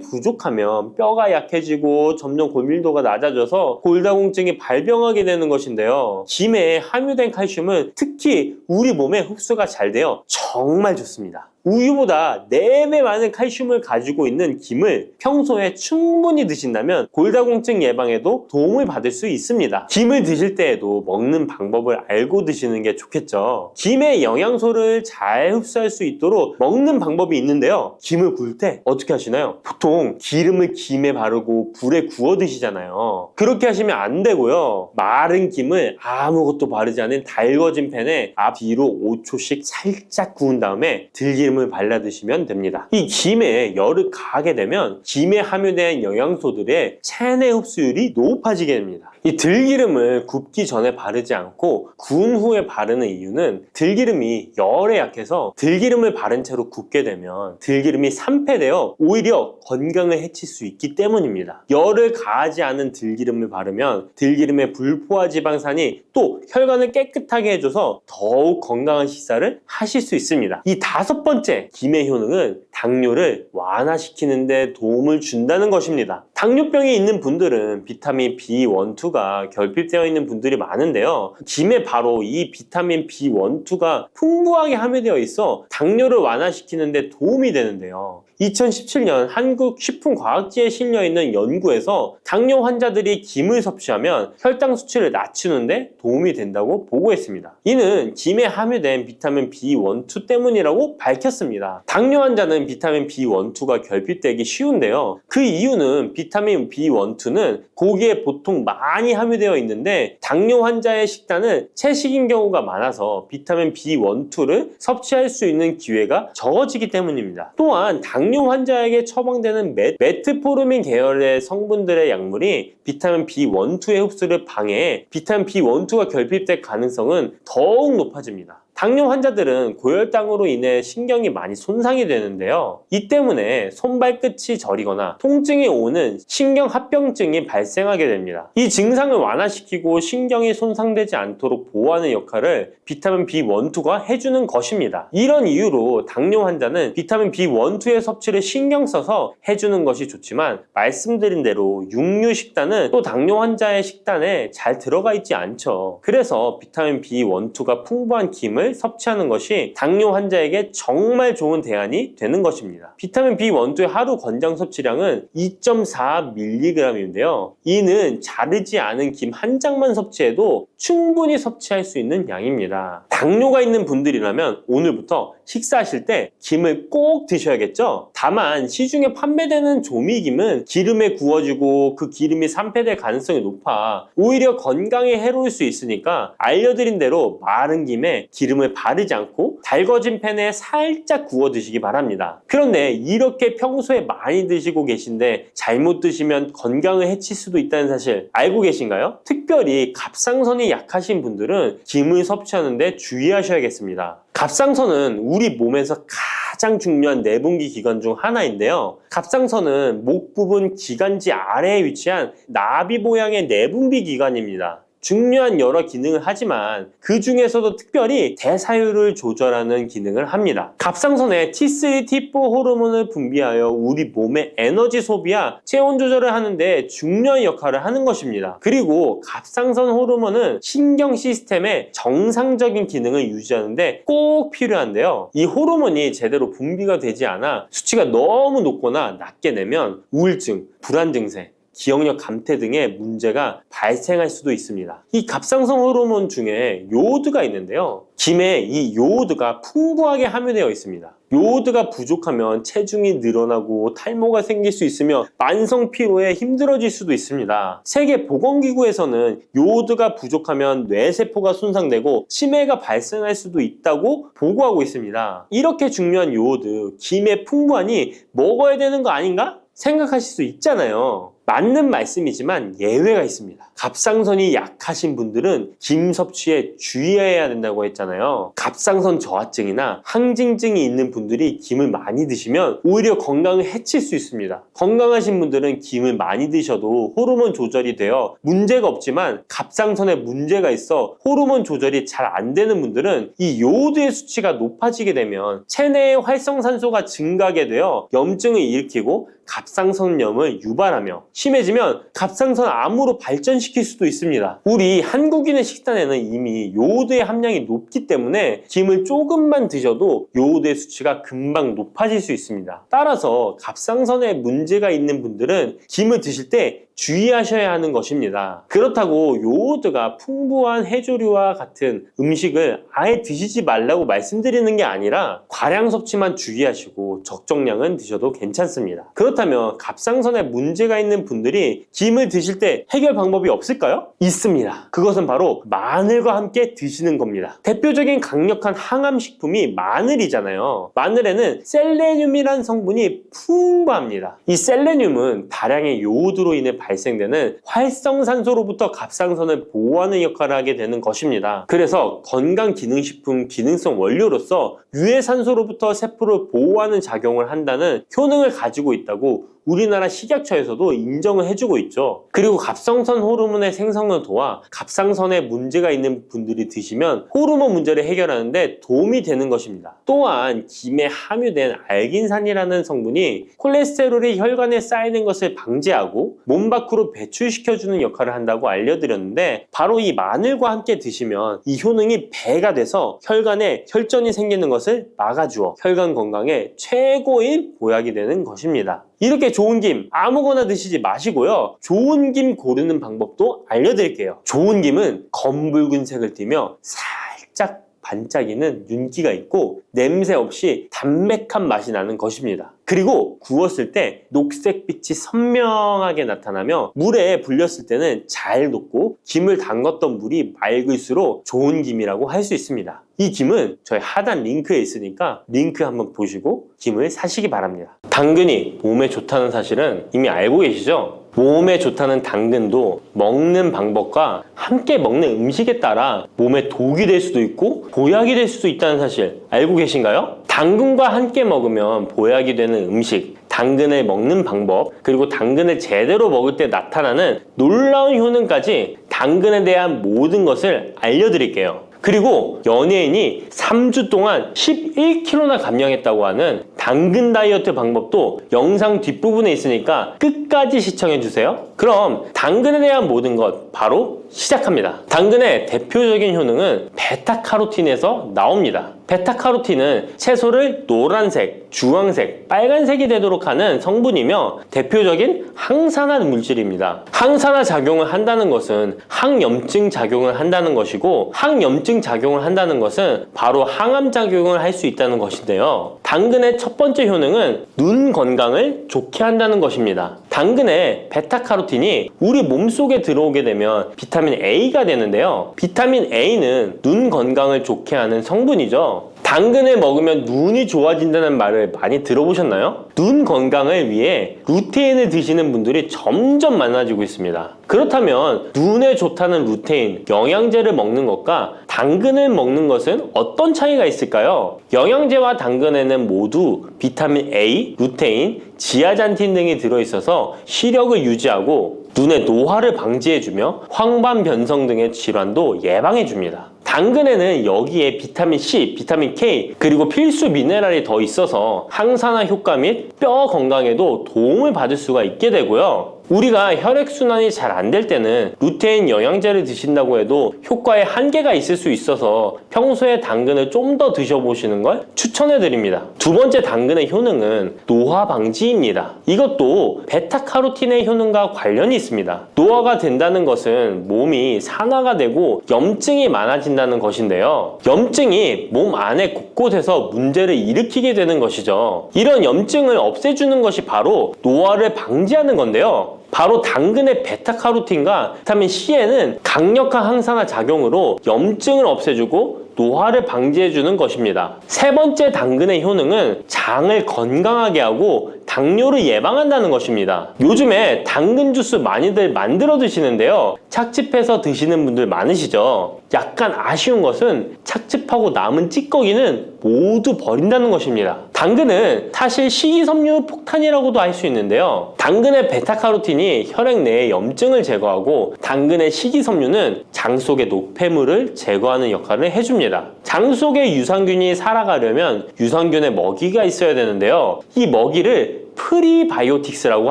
부족하면 뼈가 약해지고 점점 골밀도가 낮아져서 골다공증이 발병하게 되는 것인데요. 김에 함유된 칼슘은 특히 우리 몸에 흡수가 잘 되어 정말 좋습니다. 우유보다 4배 많은 칼슘을 가지고 있는 김을 평소에 충분히 드신다면 골다공증 예방에도 도움을 받을 수 있습니다. 김을 드실 때에도 먹는 방법을 알고 드시는 게 좋겠죠. 김의 영양소를 잘 흡수할 수 있도록 먹는 방법이 있는데요. 김을 구울 때 어떻게 하시나요? 보통 기름을 김에 바르고 불에 구워 드시잖아요. 그렇게 하시면 안 되고요. 마른 김을 아무것도 바르지 않은 달궈진 팬에 앞뒤로 5초씩 살짝 구운 다음에 들기름을 발라 드시면 됩니다. 이 김에 열을 가하게 되면 김에 함유된 영양소들의 체내 흡수율이 높아지게 됩니다. 이 들기름을 굽기 전에 바르지 않고 구운 후에 바르는 이유는 들기름이 열에 약해서 들기름을 바른 채로 굽게 되면 들기름이 산패되어 오히려 건강을 해칠 수 있기 때문입니다. 열을 가하지 않은 들기름을 바르면 들기름의 불포화 지방산이 또 혈관을 깨끗하게 해줘서 더욱 건강한 식사를 하실 수 있습니다. 이 5번째 김의 효능은 당뇨를 완화시키는 데 도움을 준다는 것입니다. 당뇨병이 있는 분들은 비타민 B12가 결핍되어 있는 분들이 많은데요. 김에 바로 이 비타민 B12가 풍부하게 함유되어 있어 당뇨를 완화시키는 데 도움이 되는데요. 2017년 한국식품과학지에 실려있는 연구에서 당뇨 환자들이 김을 섭취하면 혈당 수치를 낮추는데 도움이 된다고 보고했습니다. 이는 김에 함유된 비타민 B12 때문이라고 밝혔습니다. 당뇨 환자는 비타민 B12가 결핍되기 쉬운데요. 그 이유는 비타민 B12는 고기에 보통 많이 함유되어 있는데 당뇨 환자의 식단은 채식인 경우가 많아서 비타민 B12를 섭취할 수 있는 기회가 적어지기 때문입니다. 또한 당뇨 환자에게 처방되는 메트포르민 계열의 성분들의 약물이 비타민 B12의 흡수를 방해해 비타민 B12가 결핍될 가능성은 더욱 높아집니다. 당뇨 환자들은 고혈당으로 인해 신경이 많이 손상이 되는데요. 이 때문에 손발끝이 저리거나 통증이 오는 신경합병증이 발생하게 됩니다. 이 증상을 완화시키고 신경이 손상되지 않도록 보호하는 역할을 비타민 B12가 해주는 것입니다. 이런 이유로 당뇨 환자는 비타민 B12의 섭취를 신경 써서 해주는 것이 좋지만 말씀드린 대로 육류 식단은 또 당뇨 환자의 식단에 잘 들어가 있지 않죠. 그래서 비타민 B12가 풍부한 김을 섭취하는 것이 당뇨 환자에게 정말 좋은 대안이 되는 것입니다. 비타민 B12의 하루 권장 섭취량은 2.4mg인데요. 이는 자르지 않은 김 한 장만 섭취해도 충분히 섭취할 수 있는 양입니다. 당뇨가 있는 분들이라면 오늘부터 식사하실 때 김을 꼭 드셔야겠죠? 다만 시중에 판매되는 조미김은 기름에 구워지고 그 기름이 산패될 가능성이 높아 오히려 건강에 해로울 수 있으니까 알려드린 대로 마른 김에 기름을 바르지 않고 달궈진 팬에 살짝 구워 드시기 바랍니다. 그런데 이렇게 평소에 많이 드시고 계신데 잘못 드시면 건강을 해칠 수도 있다는 사실 알고 계신가요? 특별히 갑상선이 약하신 분들은 김을 섭취하는데 주의하셔야겠습니다. 갑상선은 우리 몸에서 가장 중요한 내분기 기관 중 하나인데요. 갑상선은 목 부분 기관지 아래에 위치한 나비 모양의 내분비 기관입니다. 중요한 여러 기능을 하지만 그 중에서도 특별히 대사율을 조절하는 기능을 합니다. 갑상선에 T3, T4 호르몬을 분비하여 우리 몸의 에너지 소비와 체온 조절을 하는데 중요한 역할을 하는 것입니다. 그리고 갑상선 호르몬은 신경 시스템의 정상적인 기능을 유지하는데 꼭 필요한데요. 이 호르몬이 제대로 분비가 되지 않아 수치가 너무 높거나 낮게 되면 우울증, 불안 증세, 기억력 감퇴 등의 문제가 발생할 수도 있습니다. 이 갑상선 호르몬 중에 요오드가 있는데요. 김에 이 요오드가 풍부하게 함유되어 있습니다. 요오드가 부족하면 체중이 늘어나고 탈모가 생길 수 있으며 만성 피로에 힘들어질 수도 있습니다. 세계 보건기구에서는 요오드가 부족하면 뇌세포가 손상되고 치매가 발생할 수도 있다고 보고하고 있습니다. 이렇게 중요한 요오드, 김에 풍부하니 먹어야 되는 거 아닌가? 생각하실 수 있잖아요. 맞는 말씀이지만 예외가 있습니다. 갑상선이 약하신 분들은 김 섭취에 주의해야 된다고 했잖아요. 갑상선 저하증이나 항진증이 있는 분들이 김을 많이 드시면 오히려 건강을 해칠 수 있습니다. 건강하신 분들은 김을 많이 드셔도 호르몬 조절이 되어 문제가 없지만 갑상선에 문제가 있어 호르몬 조절이 잘 안 되는 분들은 이 요오드의 수치가 높아지게 되면 체내의 활성산소가 증가하게 되어 염증을 일으키고 갑상선염을 유발하며 심해지면 갑상선 암으로 발전시킬 수도 있습니다. 우리 한국인의 식단에는 이미 요오드의 함량이 높기 때문에 김을 조금만 드셔도 요오드의 수치가 금방 높아질 수 있습니다. 따라서 갑상선에 문제가 있는 분들은 김을 드실 때 주의하셔야 하는 것입니다. 그렇다고 요오드가 풍부한 해조류와 같은 음식을 아예 드시지 말라고 말씀드리는 게 아니라 과량 섭취만 주의하시고 적정량은 드셔도 괜찮습니다. 그렇다면 갑상선에 문제가 있는 분들이 김을 드실 때 해결 방법이 없을까요? 있습니다. 그것은 바로 마늘과 함께 드시는 겁니다. 대표적인 강력한 항암식품이 마늘이잖아요. 마늘에는 셀레늄이라는 성분이 풍부합니다. 이 셀레늄은 다량의 요오드로 인해 발생되는 활성산소로부터 갑상선을 보호하는 역할을 하게 되는 것입니다. 그래서 건강기능식품 기능성 원료로서 유해산소로부터 세포를 보호하는 작용을 한다는 효능을 가지고 있다고 우리나라 식약처에서도 인정을 해주고 있죠. 그리고 갑상선 호르몬의 생성을 도와 갑상선에 문제가 있는 분들이 드시면 호르몬 문제를 해결하는데 도움이 되는 것입니다. 또한 김에 함유된 알긴산이라는 성분이 콜레스테롤이 혈관에 쌓이는 것을 방지하고 몸 밖으로 배출시켜주는 역할을 한다고 알려드렸는데 바로 이 마늘과 함께 드시면 이 효능이 배가 돼서 혈관에 혈전이 생기는 것을 막아주어 혈관 건강에 최고의 보약이 되는 것입니다. 이렇게 좋은 김 아무거나 드시지 마시고요. 좋은 김 고르는 방법도 알려드릴게요. 좋은 김은 검붉은색을 띠며 살짝 반짝이는 윤기가 있고 냄새 없이 담백한 맛이 나는 것입니다. 그리고 구웠을 때 녹색빛이 선명하게 나타나며 물에 불렸을 때는 잘 녹고 김을 담궜던 물이 맑을수록 좋은 김이라고 할 수 있습니다. 이 김은 저희 하단 링크에 있으니까 링크 한번 보시고 김을 사시기 바랍니다. 당근이 몸에 좋다는 사실은 이미 알고 계시죠? 몸에 좋다는 당근도 먹는 방법과 함께 먹는 음식에 따라 몸에 독이 될 수도 있고 보약이 될 수도 있다는 사실 알고 계신가요? 당근과 함께 먹으면 보약이 되는 음식, 당근을 먹는 방법, 그리고 당근을 제대로 먹을 때 나타나는 놀라운 효능까지 당근에 대한 모든 것을 알려드릴게요. 그리고 연예인이 3주 동안 11kg나 감량했다고 하는 당근 다이어트 방법도 영상 뒷부분에 있으니까 끝까지 시청해주세요. 그럼 당근에 대한 모든 것 바로 시작합니다. 당근의 대표적인 효능은 베타카로틴에서 나옵니다. 베타카로틴은 채소를 노란색, 주황색, 빨간색이 되도록 하는 성분이며 대표적인 항산화 물질입니다. 항산화 작용을 한다는 것은 항염증 작용을 한다는 것이고 항염증 작용을 한다는 것은 바로 항암 작용을 할 수 있다는 것인데요. 당근의 첫 번째 효능은 눈 건강을 좋게 한다는 것입니다. 당근의 베타카로틴이 우리 몸속에 들어오게 되면 비타민 A가 되는데요. 비타민 A는 눈 건강을 좋게 하는 성분이죠. 당근을 먹으면 눈이 좋아진다는 말을 많이 들어보셨나요? 눈 건강을 위해 루테인을 드시는 분들이 점점 많아지고 있습니다. 그렇다면 눈에 좋다는 루테인, 영양제를 먹는 것과 당근을 먹는 것은 어떤 차이가 있을까요? 영양제와 당근에는 모두 비타민 A, 루테인, 지아잔틴 등이 들어있어서 시력을 유지하고 눈의 노화를 방지해주며 황반 변성 등의 질환도 예방해줍니다. 당근에는 여기에 비타민 C, 비타민 K, 그리고 필수 미네랄이 더 있어서 항산화 효과 및 뼈 건강에도 도움을 받을 수가 있게 되고요. 우리가 혈액순환이 잘 안 될 때는 루테인 영양제를 드신다고 해도 효과에 한계가 있을 수 있어서 평소에 당근을 좀 더 드셔보시는 걸 추천해드립니다. 두 번째 당근의 효능은 노화 방지입니다. 이것도 베타카로틴의 효능과 관련이 있습니다. 노화가 된다는 것은 몸이 산화가 되고 염증이 많아진다는 것인데요. 염증이 몸 안에 곳곳에서 문제를 일으키게 되는 것이죠. 이런 염증을 없애주는 것이 바로 노화를 방지하는 건데요. 바로 당근의 베타카로틴과 비타민 C에는 강력한 항산화 작용으로 염증을 없애주고 노화를 방지해주는 것입니다. 세 번째 당근의 효능은 장을 건강하게 하고 당뇨를 예방한다는 것입니다. 요즘에 당근 주스 많이들 만들어 드시는데요. 착즙해서 드시는 분들 많으시죠? 약간 아쉬운 것은 착즙하고 남은 찌꺼기는 모두 버린다는 것입니다. 당근은 사실 식이섬유 폭탄이라고도 할 수 있는데요. 당근의 베타카로틴이 혈액 내의 염증을 제거하고 당근의 식이섬유는 장 속의 노폐물을 제거하는 역할을 해줍니다. 장 속에 유산균이 살아가려면 유산균의 먹이가 있어야 되는데요. 이 먹이를 프리바이오틱스라고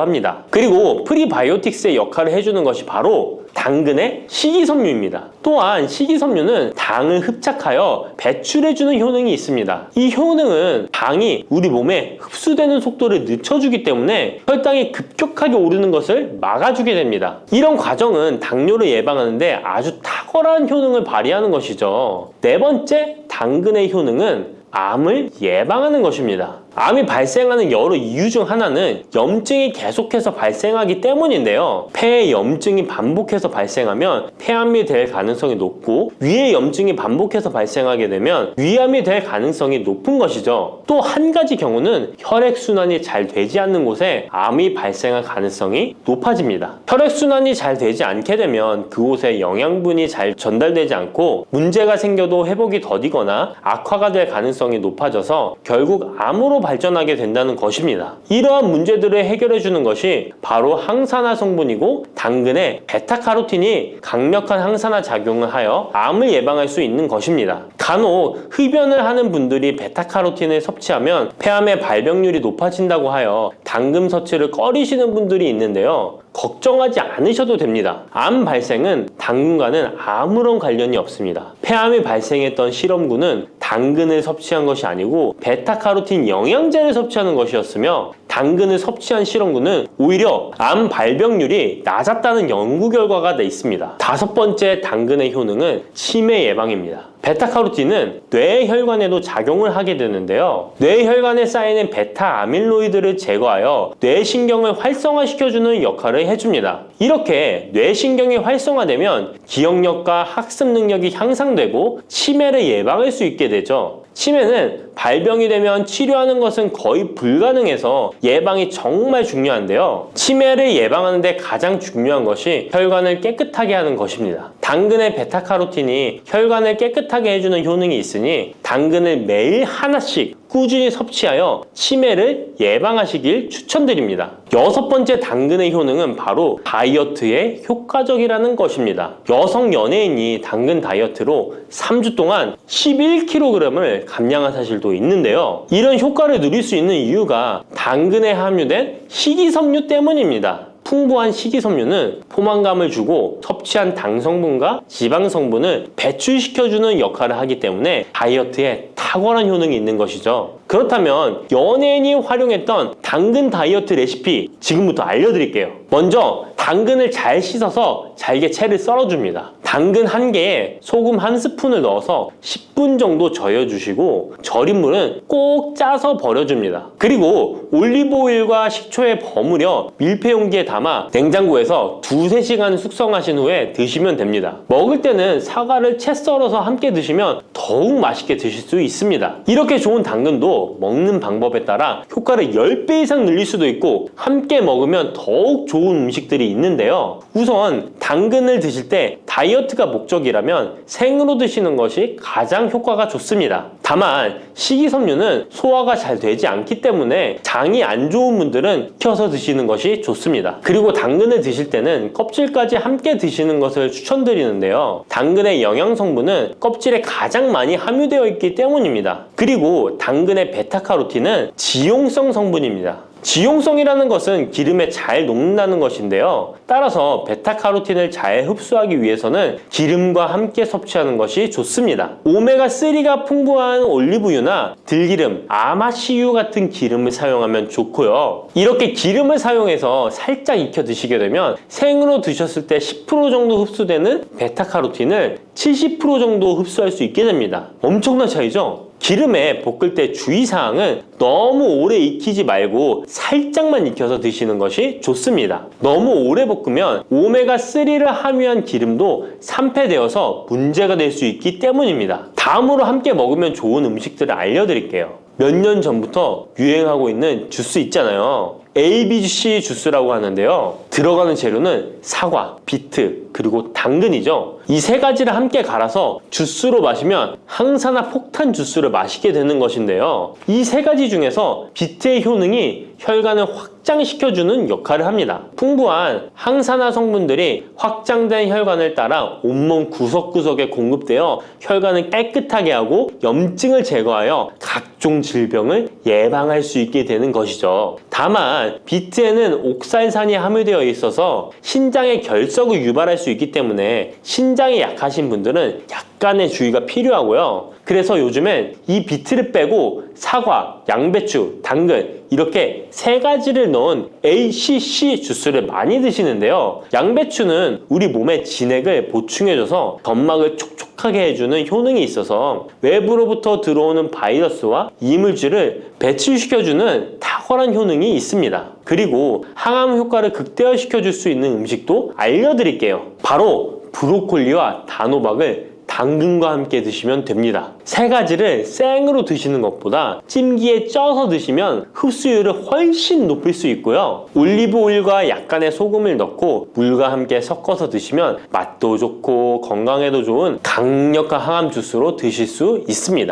합니다. 그리고 프리바이오틱스의 역할을 해주는 것이 바로 당근의 식이섬유입니다. 또한 식이섬유는 당을 흡착하여 배출해주는 효능이 있습니다. 이 효능은 당이 우리 몸에 흡수되는 속도를 늦춰주기 때문에 혈당이 급격하게 오르는 것을 막아주게 됩니다. 이런 과정은 당뇨를 예방하는데 아주 탁월한 효능을 발휘하는 것이죠. 네 번째 당근의 효능은 암을 예방하는 것입니다. 암이 발생하는 여러 이유 중 하나는 염증이 계속해서 발생하기 때문인데요. 폐에 염증이 반복해서 발생하면 폐암이 될 가능성이 높고 위에 염증이 반복해서 발생하게 되면 위암이 될 가능성이 높은 것이죠. 또 한 가지 경우는 혈액순환이 잘 되지 않는 곳에 암이 발생할 가능성이 높아집니다. 혈액순환이 잘 되지 않게 되면 그곳에 영양분이 잘 전달되지 않고 문제가 생겨도 회복이 더디거나 악화가 될 가능성이 높아져서 결국 암으로 발전하게 된다는 것입니다. 이러한 문제들을 해결해 주는 것이 바로 항산화 성분이고 당근의 베타카로틴이 강력한 항산화 작용을 하여 암을 예방할 수 있는 것입니다. 간혹 흡연을 하는 분들이 베타카로틴을 섭취하면 폐암의 발병률이 높아진다고 하여 당근 섭취를 꺼리시는 분들이 있는데요. 걱정하지 않으셔도 됩니다. 암 발생은 당근과는 아무런 관련이 없습니다. 폐암이 발생했던 실험군은 당근을 섭취한 것이 아니고 베타카로틴 영양제를 섭취하는 것이었으며 당근을 섭취한 실험군은 오히려 암 발병률이 낮았다는 연구 결과가 있습니다. 다섯 번째 당근의 효능은 치매 예방입니다. 베타카로틴은 뇌혈관에도 작용을 하게 되는데요. 뇌혈관에 쌓이는 베타 아밀로이드를 제거하여 뇌신경을 활성화시켜주는 역할을 해줍니다. 이렇게 뇌신경이 활성화되면 기억력과 학습 능력이 향상되고 치매를 예방할 수 있게 되죠. 치매는 발병이 되면 치료하는 것은 거의 불가능해서 예방이 정말 중요한데요. 치매를 예방하는 데 가장 중요한 것이 혈관을 깨끗하게 하는 것입니다. 당근의 베타카로틴이 혈관을 깨끗하게 해주는 효능이 있으니 당근을 매일 하나씩 꾸준히 섭취하여 치매를 예방하시길 추천드립니다. 여섯 번째 당근의 효능은 바로 다이어트에 효과적이라는 것입니다. 여성 연예인이 당근 다이어트로 3주 동안 11kg을 감량한 사실도 있는데요. 이런 효과를 누릴 수 있는 이유가 당근에 함유된 식이섬유 때문입니다. 풍부한 식이섬유는 포만감을 주고 섭취한 당 성분과 지방 성분을 배출시켜주는 역할을 하기 때문에 다이어트에 탁월한 효능이 있는 것이죠. 그렇다면 연예인이 활용했던 당근 다이어트 레시피 지금부터 알려드릴게요. 먼저 당근을 잘 씻어서 잘게 채를 썰어줍니다. 당근 한 개에 소금 한 스푼을 넣어서 10분 정도 저어주시고 절인 물은 꼭 짜서 버려줍니다. 그리고 올리브오일과 식초에 버무려 밀폐용기에 담아 냉장고에서 2~3시간 숙성하신 후에 드시면 됩니다. 먹을 때는 사과를 채 썰어서 함께 드시면 더욱 맛있게 드실 수 있습니다. 이렇게 좋은 당근도 먹는 방법에 따라 효과를 10배 이상 늘릴 수도 있고 함께 먹으면 더욱 좋은 음식들이 있는데요. 우선 당근을 드실 때 다이어트가 목적이라면 생으로 드시는 것이 가장 효과가 좋습니다. 다만 식이섬유는 소화가 잘 되지 않기 때문에 장이 안 좋은 분들은 익혀서 드시는 것이 좋습니다. 그리고 당근을 드실 때는 껍질까지 함께 드시는 것을 추천드리는데요. 당근의 영양 성분은 껍질에 가장 많이 함유되어 있기 때문입니다. 그리고 당근의 베타카로틴은 지용성 성분입니다. 지용성이라는 것은 기름에 잘 녹는다는 것인데요. 따라서 베타카로틴을 잘 흡수하기 위해서는 기름과 함께 섭취하는 것이 좋습니다. 오메가3가 풍부한 올리브유나 들기름, 아마씨유 같은 기름을 사용하면 좋고요. 이렇게 기름을 사용해서 살짝 익혀 드시게 되면 생으로 드셨을 때 10% 정도 흡수되는 베타카로틴을 70% 정도 흡수할 수 있게 됩니다. 엄청난 차이죠? 기름에 볶을 때 주의사항은 너무 오래 익히지 말고 살짝만 익혀서 드시는 것이 좋습니다. 너무 오래 볶으면 오메가3를 함유한 기름도 산패되어서 문제가 될 수 있기 때문입니다. 다음으로 함께 먹으면 좋은 음식들을 알려드릴게요. 몇 년 전부터 유행하고 있는 주스 있잖아요. ABC 주스라고 하는데요. 들어가는 재료는 사과, 비트, 그리고 당근이죠. 이 세 가지를 함께 갈아서 주스로 마시면 항산화 폭탄 주스를 마시게 되는 것인데요. 이 세 가지 중에서 비트의 효능이 혈관을 확장시켜주는 역할을 합니다. 풍부한 항산화 성분들이 확장된 혈관을 따라 온몸 구석구석에 공급되어 혈관을 깨끗하게 하고 염증을 제거하여 각종 질병을 예방할 수 있게 되는 것이죠. 다만 비트에는 옥살산이 함유되어 있어서 신장의 결석을 유발할 수 있기 때문에 신장이 약하신 분들은 약간의 주의가 필요하고요. 그래서 요즘엔 이 비트를 빼고 사과, 양배추, 당근 이렇게 세 가지를 넣은 ACC 주스를 많이 드시는데요. 양배추는 우리 몸의 진액을 보충해줘서 점막을 촉촉하게 해주는 효능이 있어서 외부로부터 들어오는 바이러스와 이물질을 배출시켜주는 탁월한 효능이 있습니다. 그리고 항암 효과를 극대화시켜줄 수 있는 음식도 알려드릴게요. 바로 브로콜리와 단호박을 당근과 함께 드시면 됩니다. 세 가지를 생으로 드시는 것보다 찜기에 쪄서 드시면 흡수율을 훨씬 높일 수 있고요. 올리브 오일과 약간의 소금을 넣고 물과 함께 섞어서 드시면 맛도 좋고 건강에도 좋은 강력한 항암 주스로 드실 수 있습니다.